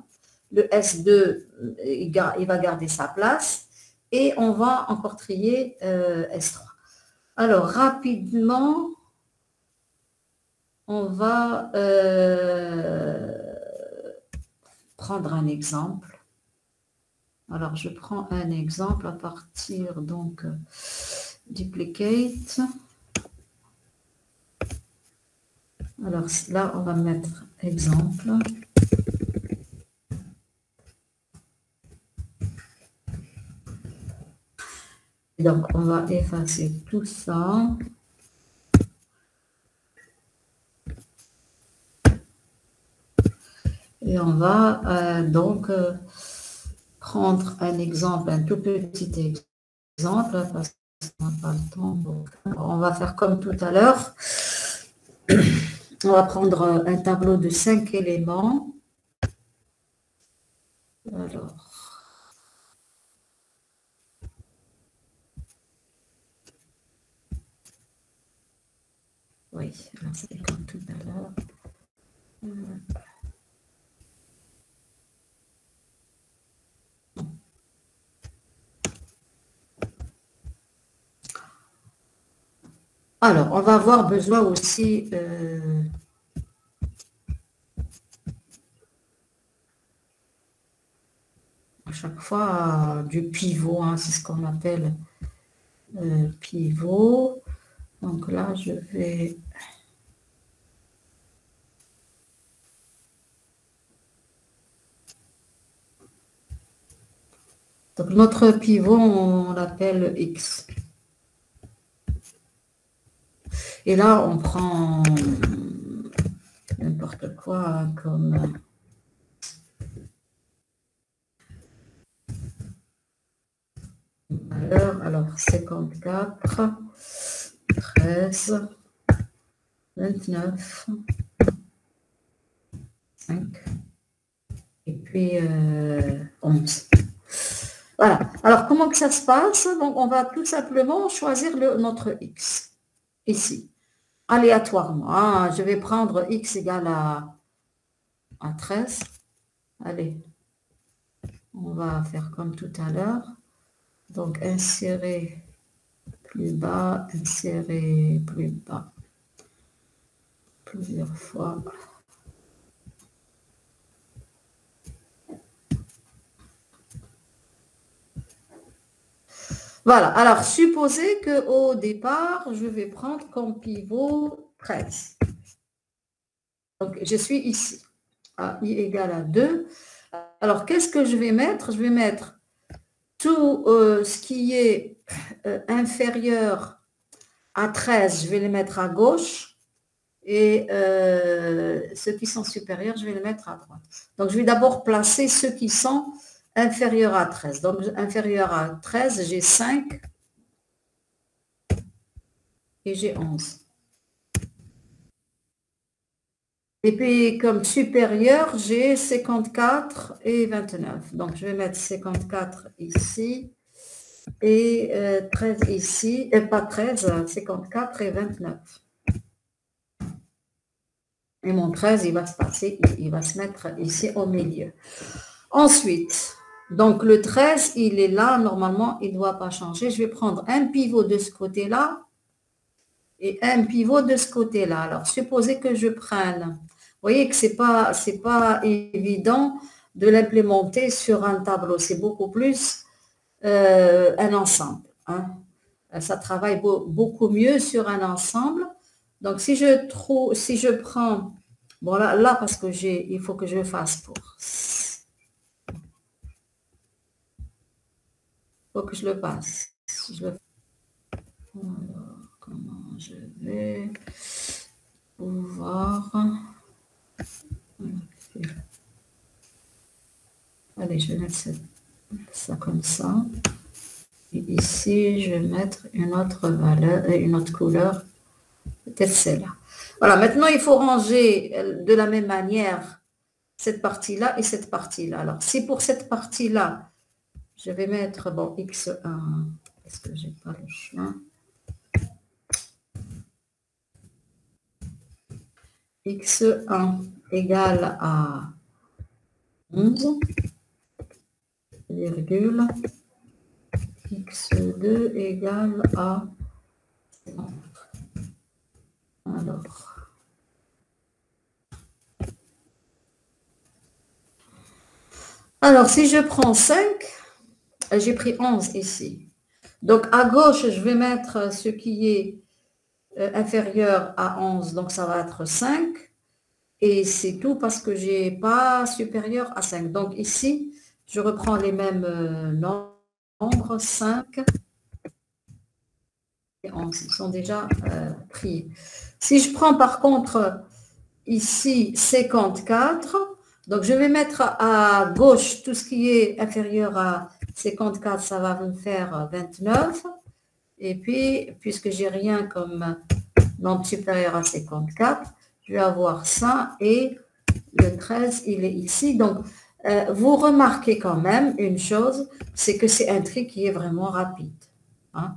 le S2, il va garder sa place, et on va encore trier S3. Alors, rapidement, on va prendre un exemple. Alors, je prends un exemple à partir, donc, duplicate. Alors, là, on va mettre exemple. Donc, on va effacer tout ça. Et on va donc prendre un exemple, un tout petit exemple, parce qu'on n'a pas le temps. Donc, on va faire comme tout à l'heure. On va prendre un tableau de 5 éléments. Alors. Oui, c'est comme tout à l'heure. Alors, on va avoir besoin aussi à chaque fois du pivot, hein, c'est ce qu'on appelle pivot. Donc là, je vais... Donc notre pivot, on l'appelle X. Et là, on prend n'importe quoi comme... Alors 54, 13, 29, 5, et puis 11. Voilà. Alors, comment que ça se passe? Donc, on va tout simplement choisir notre X, ici, aléatoirement. Ah, je vais prendre X égale à 13. Allez, on va faire comme tout à l'heure. Donc, insérer plus bas, insérer plus bas. plusieurs fois. Voilà, alors supposez qu'au départ, je vais prendre comme pivot 13. Donc, je suis ici, à i égale à 2. Alors, qu'est-ce que je vais mettre? Je vais mettre tout ce qui est inférieur à 13, je vais les mettre à gauche. Et ceux qui sont supérieurs, je vais les mettre à droite. Donc, je vais d'abord placer ceux qui sont inférieurs à 13. Donc, inférieur à 13, j'ai 5 et j'ai 11. Et puis, comme supérieur, j'ai 54 et 29. Donc, je vais mettre 54 ici et 13 ici. Et pas 13, 54 et 29. Et mon 13, il va se passer, il va se mettre ici au milieu. Ensuite, donc le 13, il est là, normalement, il ne doit pas changer. Je vais prendre un pivot de ce côté-là et un pivot de ce côté-là. Alors, supposez que je prenne, vous voyez que c'est pas évident de l'implémenter sur un tableau. C'est beaucoup plus un ensemble. Hein. Ça travaille beaucoup mieux sur un ensemble. Donc, si je prends, bon là parce que il faut que je fasse pour. Il faut que je le passe. Alors, comment je vais pouvoir. Allez, je vais mettre ça comme ça. Et ici, je vais mettre une autre valeur, une autre couleur. Peut-être celle-là. Voilà, maintenant il faut ranger de la même manière cette partie-là et cette partie-là. Alors, si pour cette partie-là, je vais mettre, bon, X1, est-ce que j'ai pas le choix? X1 égale à 11, virgule, X2 égale à 50. Alors, si je prends 5, j'ai pris 11 ici. Donc, à gauche, je vais mettre ce qui est inférieur à 11, donc ça va être 5. Et c'est tout parce que je n'ai pas supérieur à 5. Donc, ici, je reprends les mêmes nombres, 5 et 11. Ils sont déjà pris. Si je prends par contre ici 54, donc je vais mettre à gauche tout ce qui est inférieur à 54, ça va me faire 29. Et puis, puisque j'ai rien comme nombre supérieur à 54, je vais avoir ça et le 13, il est ici. Donc, vous remarquez quand même une chose, c'est que c'est un tri qui est vraiment rapide. Hein?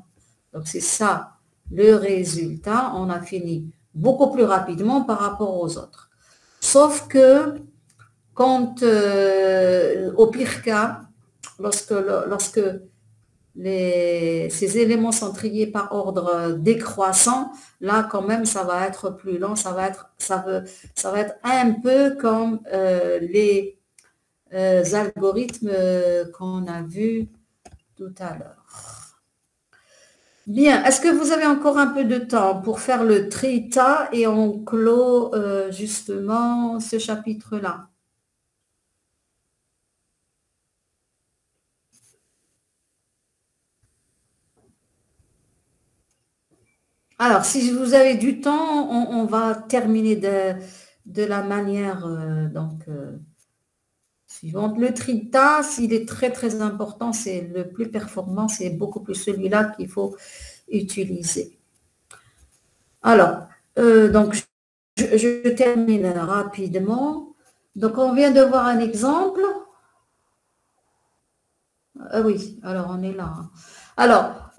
Donc, c'est ça le résultat. On a fini beaucoup plus rapidement par rapport aux autres. Sauf que quand, au pire cas, lorsque ces éléments sont triés par ordre décroissant, là quand même ça va être plus lent, ça va être un peu comme les algorithmes qu'on a vus tout à l'heure. Bien, est-ce que vous avez encore un peu de temps pour faire le trita et on clôt justement ce chapitre-là? Alors, si vous avez du temps, on va terminer de la manière suivante. Le trita, s'il est très très important, c'est le plus performant, c'est beaucoup plus celui-là qu'il faut utiliser. Alors, donc je termine rapidement. Donc, on vient de voir un exemple. Oui, alors on est là. Hein. Alors,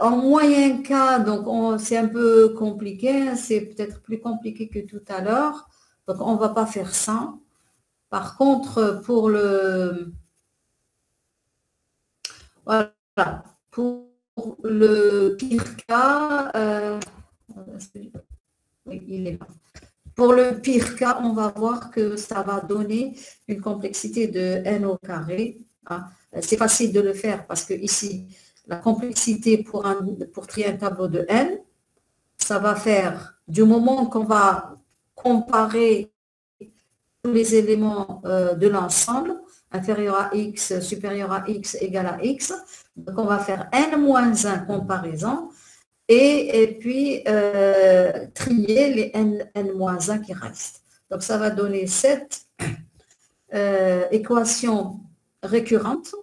en moyen cas, donc c'est un peu compliqué, hein, c'est peut-être plus compliqué que tout à l'heure. Donc, on ne va pas faire ça. Par contre, pour le pire cas, oui, il est là. pour le pire cas, on va voir que ça va donner une complexité de n au carré. Hein. C'est facile de le faire parce que ici, la complexité pour trier un tableau de n, ça va faire du moment qu'on va comparer tous les éléments de l'ensemble, inférieur à x, supérieur à x, égal à x. Donc, on va faire n-1 comparaison et puis trier les n-1 qui restent. Donc, ça va donner cette équation récurrente.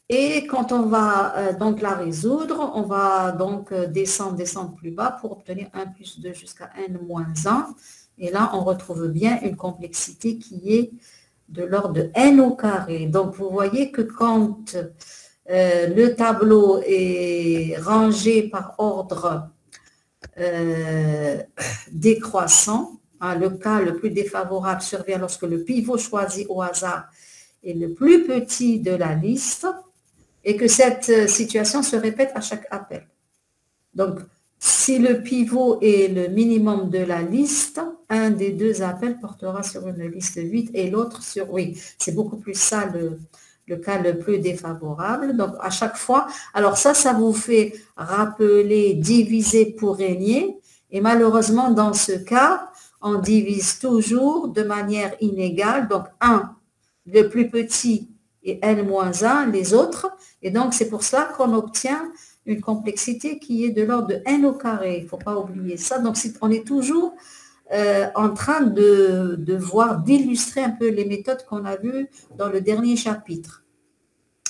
Et quand on va donc la résoudre, on va donc descendre plus bas pour obtenir 1 plus 2 jusqu'à n-1. Et là, on retrouve bien une complexité qui est de l'ordre de n au carré. Donc, vous voyez que quand le tableau est rangé par ordre décroissant, hein, le cas le plus défavorable survient lorsque le pivot choisi au hasard est le plus petit de la liste et que cette situation se répète à chaque appel. Donc, si le pivot est le minimum de la liste, un des deux appels portera sur une liste vide et l'autre sur... Oui, c'est beaucoup plus ça le cas le plus défavorable. Donc, à chaque fois, alors ça vous fait rappeler diviser pour régner. Et malheureusement, dans ce cas, on divise toujours de manière inégale. Donc, 1, le plus petit, et n-1, les autres. Et donc, c'est pour cela qu'on obtient une complexité qui est de l'ordre de n au carré. Il ne faut pas oublier ça. Donc, on est toujours en train de voir, d'illustrer un peu les méthodes qu'on a vues dans le dernier chapitre.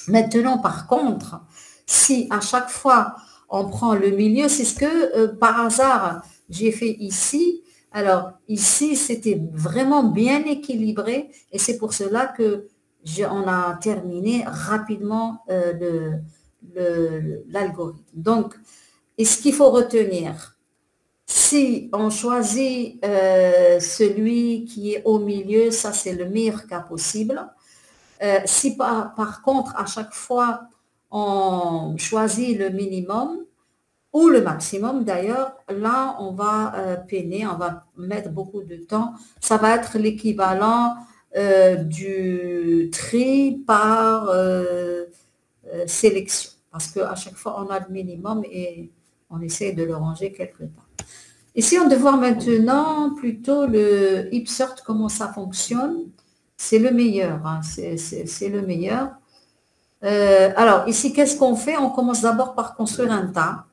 Maintenant, par contre, si à chaque fois on prend le milieu, c'est ce que par hasard j'ai fait ici. Alors, ici, c'était vraiment bien équilibré et c'est pour cela que on a terminé rapidement l'algorithme. Donc, et ce qu'il faut retenir, si on choisit celui qui est au milieu, ça c'est le meilleur cas possible. Si par contre, à chaque fois, on choisit le minimum ou le maximum d'ailleurs, là, on va peiner, on va mettre beaucoup de temps. Ça va être l'équivalent du tri par sélection. Parce qu'à chaque fois, on a le minimum et on essaie de le ranger quelque part. Ici, on va voir maintenant plutôt le Ipsort, comment ça fonctionne. C'est le meilleur, hein, c'est le meilleur. Alors, ici, qu'est-ce qu'on fait? On commence d'abord par construire un tas.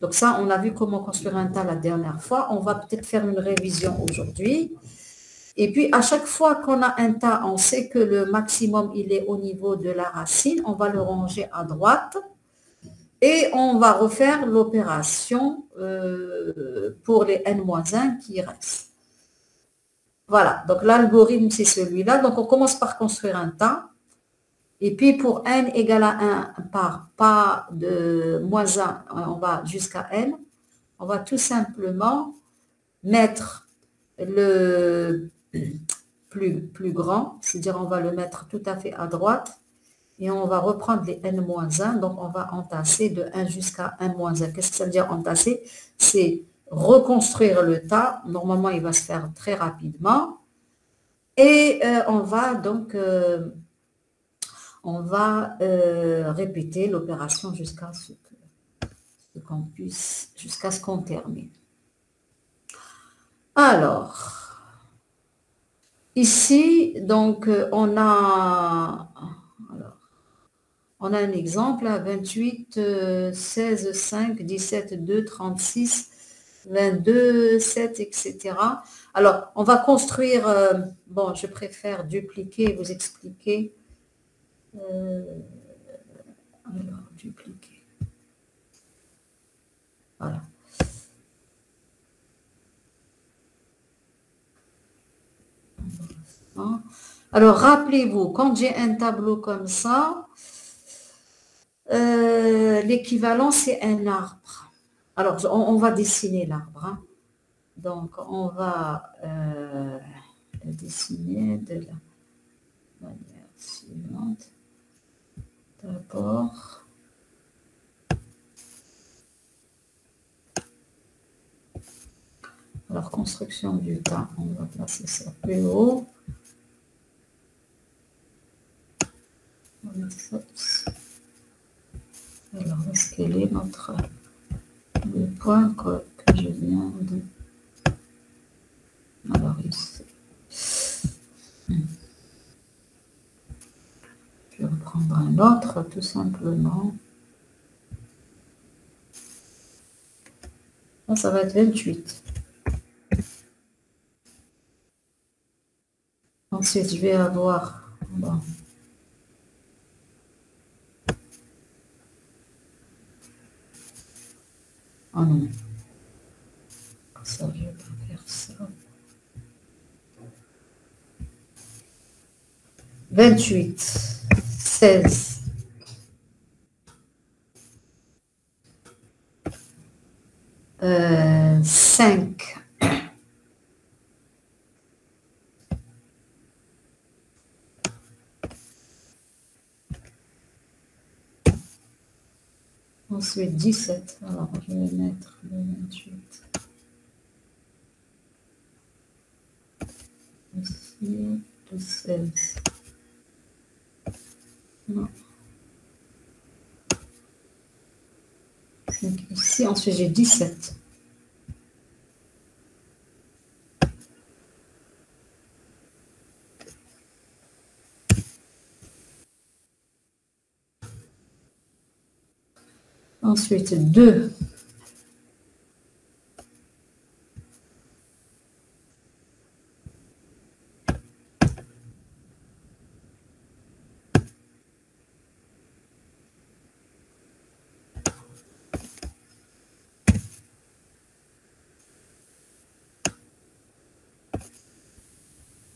Donc ça, on a vu comment construire un tas la dernière fois. On va peut-être faire une révision aujourd'hui. Et puis, à chaque fois qu'on a un tas, on sait que le maximum, il est au niveau de la racine. On va le ranger à droite. Et on va refaire l'opération pour les n-1 qui restent. Voilà, donc l'algorithme, c'est celui-là. Donc, on commence par construire un tas. Et puis, pour n égale à 1 par pas de moins 1, on va jusqu'à n. On va tout simplement mettre le plus grand, c'est-à-dire on va le mettre tout à fait à droite. Et on va reprendre les n-1, donc on va entasser de 1 jusqu'à n-1. Qu'est-ce que ça veut dire entasser? C'est reconstruire le tas. Normalement, il va se faire très rapidement. Et on va donc répéter l'opération jusqu'à ce qu'on termine. Alors, ici, donc, on a un exemple, 28, 16, 5, 17, 2, 36, 22, 7, etc. Alors, on va construire, bon, je préfère dupliquer et vous expliquer. Alors, dupliquer. Voilà. Alors, rappelez-vous, quand j'ai un tableau comme ça, l'équivalent, c'est un arbre. Alors, on va dessiner l'arbre. Hein. Donc, on va le dessiner de la manière suivante. D'abord, Alors, construction du tas, on va placer ça plus haut. Alors, est-ce qu'il est notre le point que je viens de... Alors, ici. Je vais reprendre un autre, tout simplement. Là, ça va être 28. Ensuite, je vais avoir... Bon. Oh non. Ça, je vais pas faire ça. 28, 16. Euh, 5. Ensuite, 17. Alors, je vais mettre le 28. Ici, le 16. Non. Ici, ensuite, j'ai 17. Ensuite, 2.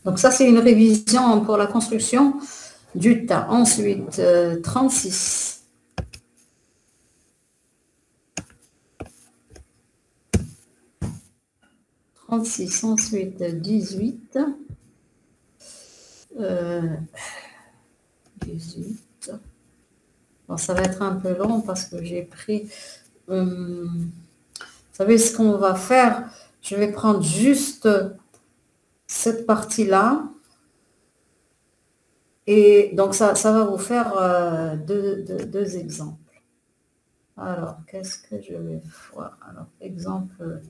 Donc ça, c'est une révision pour la construction du tas. Ensuite, 36. 36, ensuite 18. 18. Bon, ça va être un peu long parce que j'ai pris... vous savez ce qu'on va faire? Je vais prendre juste cette partie-là. Et donc, ça va vous faire deux exemples. Alors, qu'est-ce que je vais voir? Alors, exemple,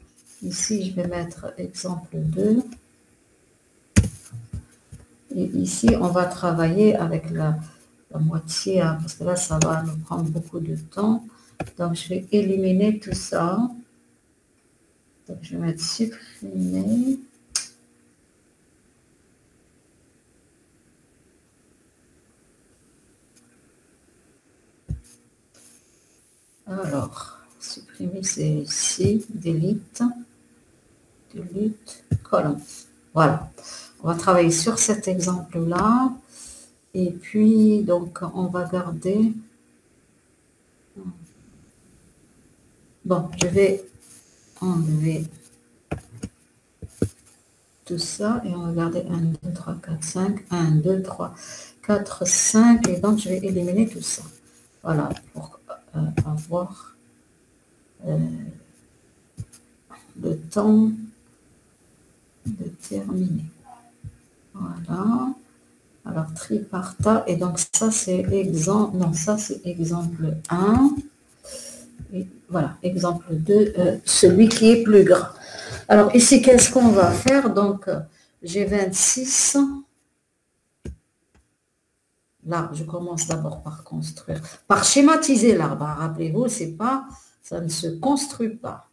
ici, je vais mettre exemple 2. Et ici, on va travailler avec la moitié, hein, parce que là, ça va nous prendre beaucoup de temps. Donc, je vais éliminer tout ça. Donc, je vais mettre supprimer. Alors, supprimer, c'est ici, delete, colonne. Voilà. On va travailler sur cet exemple-là. Et puis, donc, on va garder... Bon, je vais enlever tout ça et on va garder 1, 2, 3, 4, 5, 1, 2, 3, 4, 5 et donc je vais éliminer tout ça. Voilà, pour avoir le temps de terminer. Voilà. Alors, triparta, et donc ça c'est exemple, non, ça c'est exemple 1. Et voilà, exemple 2, celui qui est plus grand. Alors ici, qu'est-ce qu'on va faire? Donc, j'ai 26. Là, je commence d'abord par construire, par schématiser l'arbre. Rappelez-vous, c'est pas, ça ne se construit pas.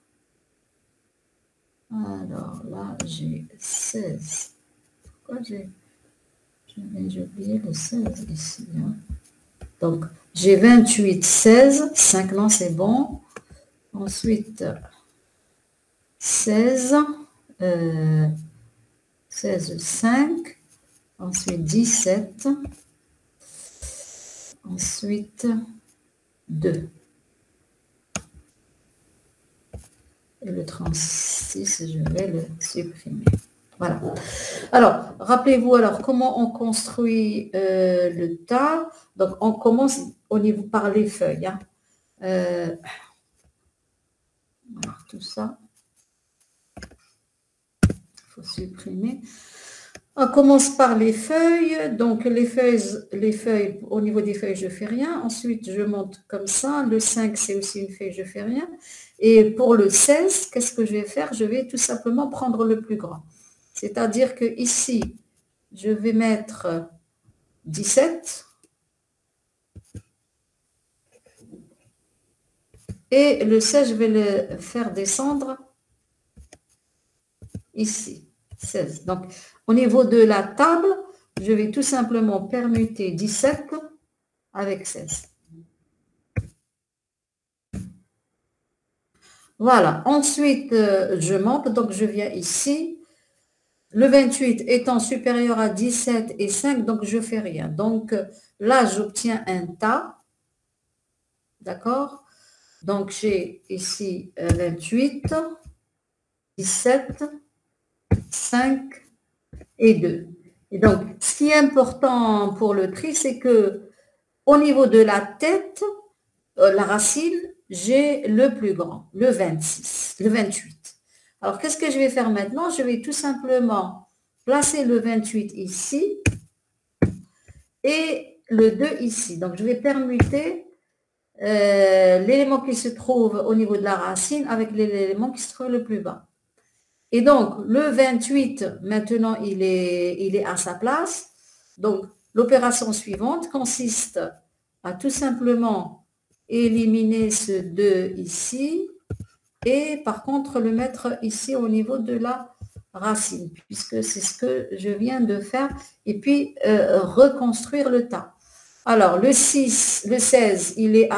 Alors là, j'ai 16. Pourquoi j'ai oublié le 16 ici, hein? Donc, j'ai 28, 16, 5 non, c'est bon. Ensuite, 16, 16, 5. Ensuite, 17. Ensuite, 2. Et le 36, je vais le supprimer. Voilà. Alors, rappelez-vous alors comment on construit le tas. Donc, on commence au niveau par les feuilles. Hein. Alors, tout ça. faut supprimer. On commence par les feuilles. Donc, les feuilles, au niveau des feuilles, je ne fais rien. Ensuite, je monte comme ça. Le 5, c'est aussi une feuille, je ne fais rien. Et pour le 16, qu'est-ce que je vais faire? Je vais tout simplement prendre le plus grand. C'est-à-dire que ici, je vais mettre 17. Et le 16, je vais le faire descendre ici, 16. Donc, au niveau de la table, je vais tout simplement permuter 17 avec 16. Voilà. Ensuite, je monte. Donc, je viens ici. Le 28 étant supérieur à 17 et 5, donc je ne fais rien. Donc, là, j'obtiens un tas. D'accord? Donc, j'ai ici 28, 17, 5 et 2. Et donc, ce qui est important pour le tri, c'est que au niveau de la tête, la racine, j'ai le plus grand, le 26, le 28. Alors, qu'est-ce que je vais faire maintenant? Je vais tout simplement placer le 28 ici et le 2 ici. Donc, je vais permuter l'élément qui se trouve au niveau de la racine avec l'élément qui se trouve le plus bas. Et donc, le 28, maintenant, il est à sa place. Donc, l'opération suivante consiste à tout simplement éliminer ce 2 ici et par contre le mettre ici au niveau de la racine, puisque c'est ce que je viens de faire, et puis reconstruire le tas. Alors, le 16, il est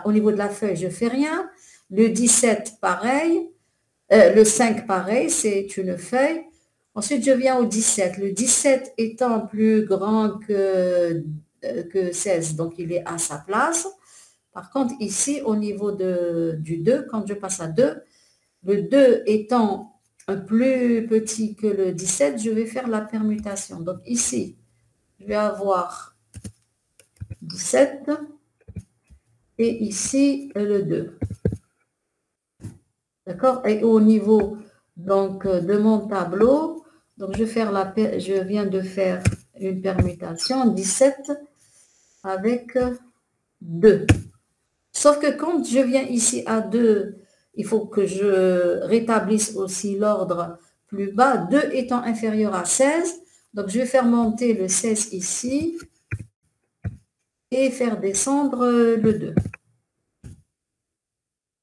au niveau de la feuille, je ne fais rien. Le 17, pareil. Le 5, pareil, c'est une feuille. Ensuite, je viens au 17. Le 17 étant plus grand que 16, donc il est à sa place. Par contre, ici, au niveau du 2, quand je passe à 2, le 2 étant plus petit que le 17, je vais faire la permutation. Donc ici, je vais avoir 17 et ici, le 2. D'accord? Et au niveau donc, de mon tableau, donc je viens de faire une permutation 17 avec 2. Sauf que quand je viens ici à 2, il faut que je rétablisse aussi l'ordre plus bas, 2 étant inférieur à 16. Donc, je vais faire monter le 16 ici et faire descendre le 2.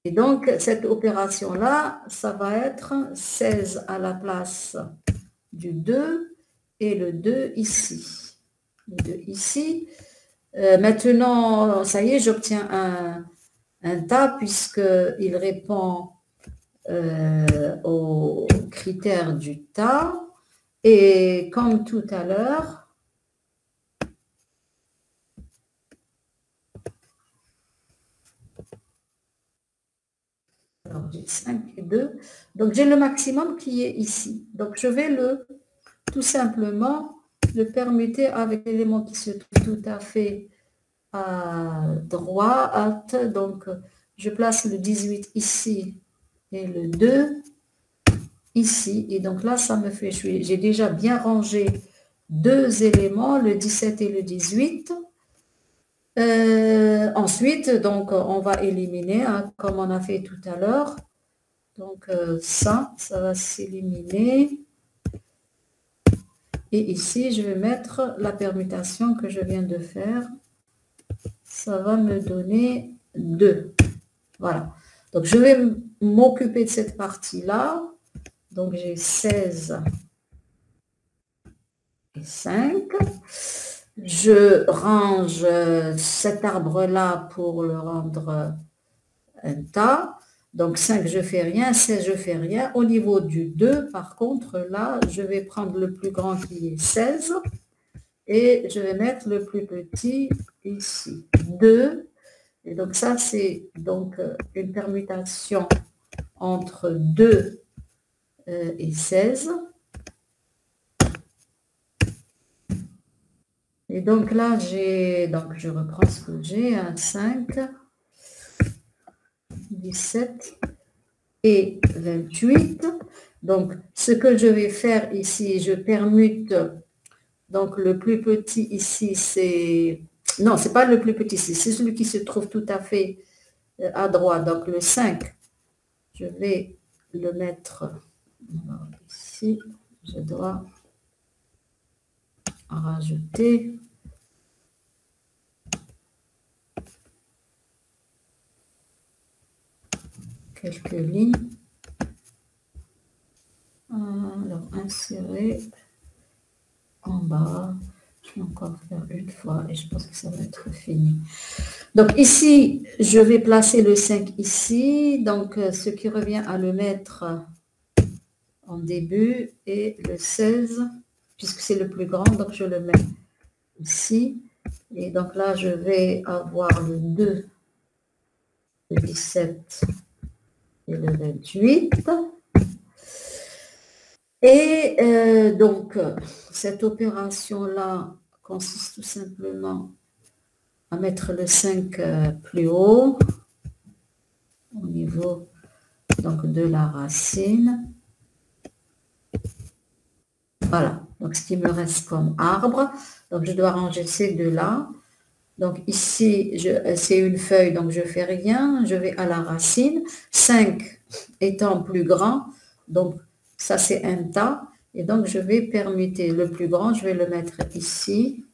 Et donc, cette opération-là, ça va être 16 à la place du 2 et le 2 ici. Le 2 ici. Maintenant, ça y est, j'obtiens un tas puisqu'il répond aux critères du tas. Et comme tout à l'heure, alors j'ai 5 et 2, donc j'ai le maximum qui est ici. Donc je vais tout simplement le permuter avec l'élément qui se trouve tout à fait à droite. Donc je place le 18 ici et le 2 ici. Et donc là, ça me fait, j'ai déjà bien rangé deux éléments, le 17 et le 18. Ensuite, donc, on va éliminer, hein, comme on a fait tout à l'heure. Donc, ça va s'éliminer. Et ici, je vais mettre la permutation que je viens de faire. Ça va me donner 2. Voilà. Donc, je vais m'occuper de cette partie-là. Donc, j'ai 16 et 5. Je range cet arbre-là pour le rendre un tas. Donc 5, je ne fais rien. 16, je ne fais rien. Au niveau du 2, par contre, là, je vais prendre le plus grand qui est 16. Et je vais mettre le plus petit ici, 2. Et donc ça, c'est donc une permutation entre 2 et 16. Et donc là, je reprends ce que j'ai, un 5, 17 et 28. Donc, ce que je vais faire ici, je permute, donc le plus petit ici, c'est... Non, c'est pas le plus petit, c'est celui qui se trouve tout à fait à droite. Donc, le 5, je vais le mettre ici. Je dois rajouter quelques lignes. Alors, insérer en bas. Je vais encore faire une fois et je pense que ça va être fini. Donc ici, je vais placer le 5 ici. Donc, ce qui revient à le mettre en début et le 16, puisque c'est le plus grand, donc je le mets ici. Et donc là, je vais avoir le 2, le 17 et le 28. Et donc, cette opération-là consiste tout simplement à mettre le 5 plus haut au niveau donc, de la racine. Voilà, donc ce qui me reste comme arbre. Donc, je dois ranger ces deux-là. Donc, ici, c'est une feuille, donc je ne fais rien. Je vais à la racine. 5 étant plus grand, donc ça, c'est un tas. Et donc, je vais permuter le plus grand. Je vais le mettre ici.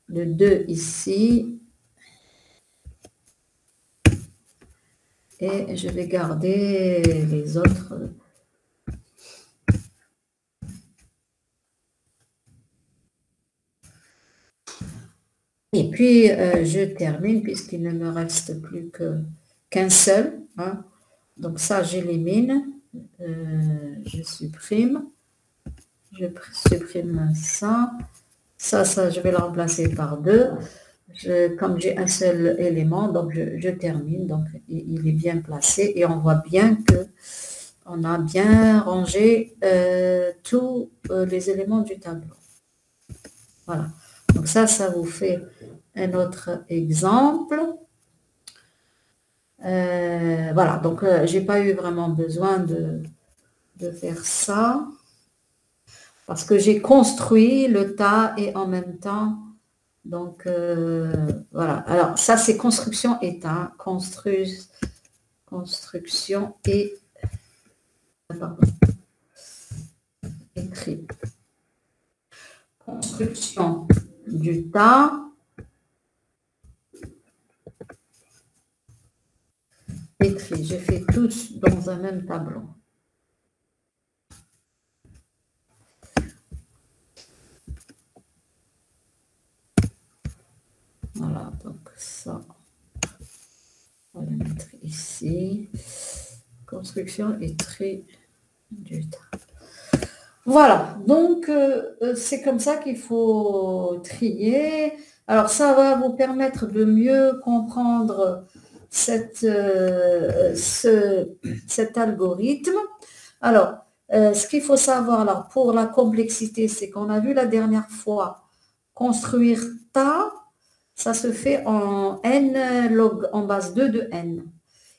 Le 2 ici. Et je vais garder les autres. Et puis, je termine puisqu'il ne me reste plus qu'un seul. Hein. Donc ça, j'élimine. Je supprime. Je supprime ça. Ça, je vais le remplacer par 2. Comme j'ai un seul élément, donc je termine. Donc, il est bien placé et on voit bien que on a bien rangé tous les éléments du tableau. Voilà. Donc ça vous fait un autre exemple. Voilà, donc j'ai pas eu vraiment besoin de faire ça parce que j'ai construit le tas et en même temps, donc voilà. Alors ça c'est construction et tas, construction et écrit. Construction du tas. Écrit, je fais tous dans un même tableau. Voilà, donc ça, on va le mettre ici. Construction et tri du tas. Voilà, donc c'est comme ça qu'il faut trier. Alors ça va vous permettre de mieux comprendre cet algorithme. Alors, ce qu'il faut savoir là, pour la complexité, c'est qu'on a vu la dernière fois, construire tas, ça se fait en n log en base 2 de n.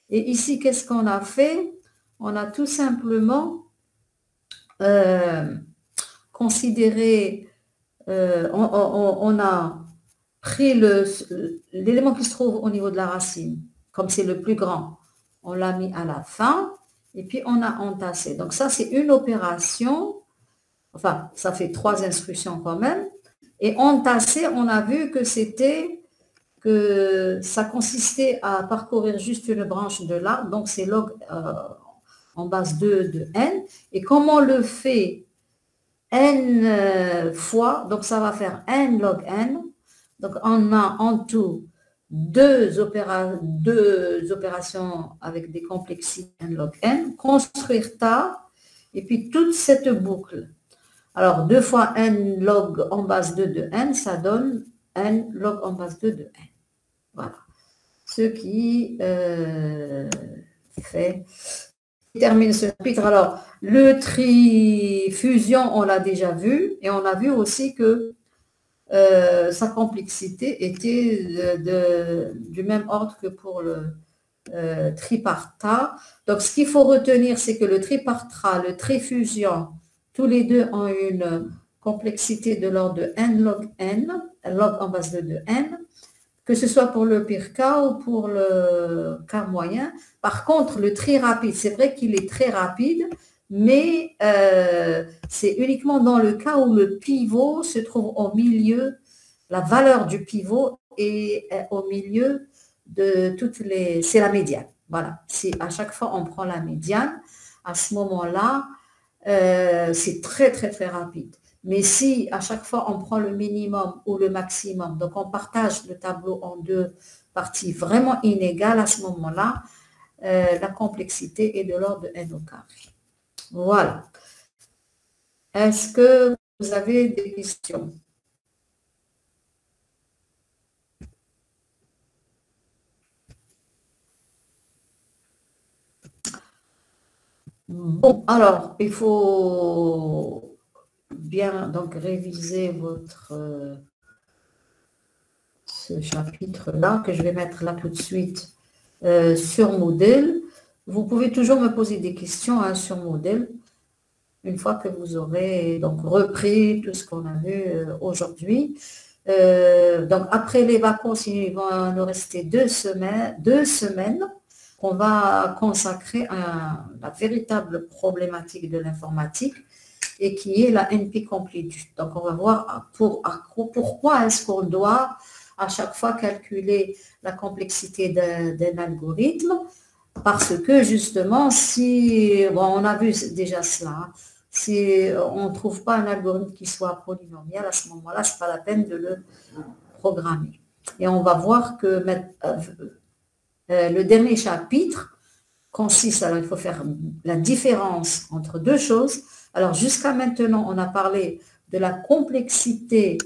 Et ici, qu'est-ce qu'on a fait? On a tout simplement considéré, on a pris l'élément qui se trouve au niveau de la racine, comme c'est le plus grand, on l'a mis à la fin, et puis on a entassé. Donc ça, c'est une opération, enfin, ça fait 3 instructions quand même, et entasser, on a vu que ça consistait à parcourir juste une branche de l'arbre, donc c'est log en base 2 de n, et comme on le fait n fois, donc ça va faire n log n, donc on a en tout deux opérations avec des complexités n log n, construire tas, et puis toute cette boucle. Alors 2 fois n log en base 2 de n, ça donne n log en base 2 de n. Voilà. Ce qui termine ce chapitre. Alors, le tri-fusion, on l'a déjà vu, et on a vu aussi que sa complexité était du même ordre que pour triparta. Donc, ce qu'il faut retenir, c'est que le triparta, le trifusion, tous les deux ont une complexité de l'ordre de n log n, log en base de n, que ce soit pour le pire cas ou pour le cas moyen. Par contre, le tri rapide, c'est vrai qu'il est très rapide, mais c'est uniquement dans le cas où le pivot se trouve au milieu, la valeur du pivot est au milieu de toutes les... C'est la médiane. Voilà, si à chaque fois on prend la médiane, à ce moment-là, c'est très, très, très rapide. Mais si à chaque fois on prend le minimum ou le maximum, donc on partage le tableau en deux parties vraiment inégales, à ce moment-là, la complexité est de l'ordre de n au carré. Voilà. Est-ce que vous avez des questions? Bon, alors, il faut bien donc réviser votre ce chapitre-là, que je vais mettre là tout de suite sur Moodle. Vous pouvez toujours me poser des questions sur Moodle, une fois que vous aurez donc repris tout ce qu'on a vu aujourd'hui. Donc, après les vacances, il va nous rester 2 semaines qu'on va consacrer à la véritable problématique de l'informatique et qui est la NP-complétude. Donc, on va voir pourquoi est-ce qu'on doit à chaque fois calculer la complexité d'un algorithme, parce que justement, si, bon, on a vu déjà cela, si on ne trouve pas un algorithme qui soit polynomial, à ce moment-là, ce n'est pas la peine de le programmer. Et on va voir que le dernier chapitre consiste, alors il faut faire la différence entre deux choses. Alors jusqu'à maintenant, on a parlé de la complexité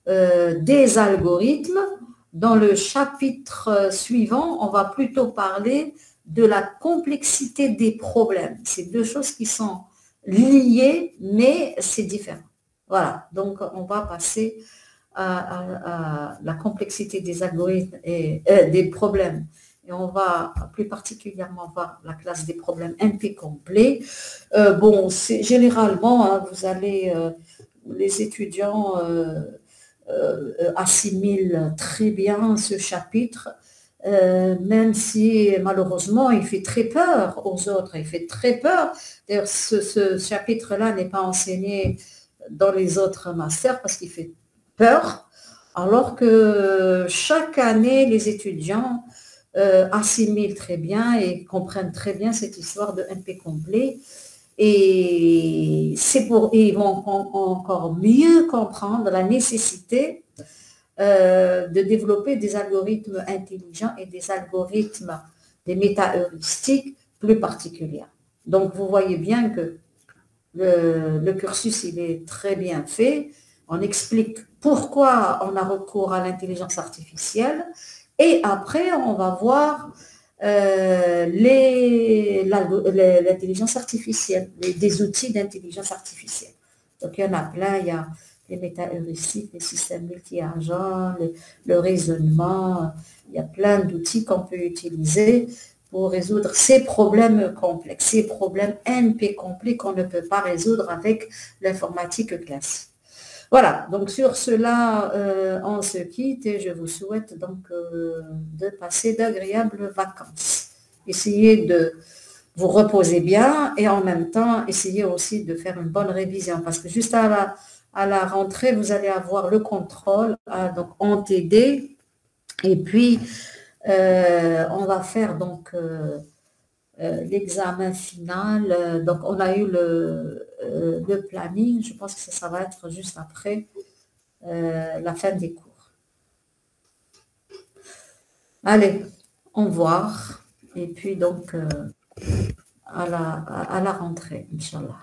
des algorithmes. Dans le chapitre suivant, on va plutôt parler de la complexité des problèmes. C'est deux choses qui sont liées, mais c'est différent. Voilà, donc on va passer à la complexité des algorithmes et des problèmes. Et on va plus particulièrement voir la classe des problèmes NP complets. Bon, c'est généralement, hein, vous allez, les étudiants assimilent très bien ce chapitre, même si malheureusement il fait très peur aux autres, il fait très peur. D'ailleurs, ce chapitre-là n'est pas enseigné dans les autres masters parce qu'il fait peur, alors que chaque année, les étudiants assimilent très bien et comprennent très bien cette histoire de NP complet. Et ils vont encore mieux comprendre la nécessité de développer des algorithmes intelligents et des algorithmes, des méta-heuristiques plus particuliers. Donc, vous voyez bien que le cursus, il est très bien fait. On explique pourquoi on a recours à l'intelligence artificielle. Et après, on va voir l'intelligence artificielle, des outils d'intelligence artificielle. Donc, il y en a plein. Il y a les méta-heuristiques, les systèmes multi-agents, le raisonnement. Il y a plein d'outils qu'on peut utiliser pour résoudre ces problèmes complexes, ces problèmes NP complets qu'on ne peut pas résoudre avec l'informatique classique. Voilà, donc sur cela, on se quitte et je vous souhaite donc de passer d'agréables vacances. Essayez de vous reposer bien et en même temps, essayez aussi de faire une bonne révision parce que juste à la rentrée, vous allez avoir le contrôle, donc en TD et puis on va faire donc l'examen final. Donc, on a eu le planning. Je pense que ça va être juste après la fin des cours. Allez, au revoir. Et puis donc, à la rentrée, Inch'Allah.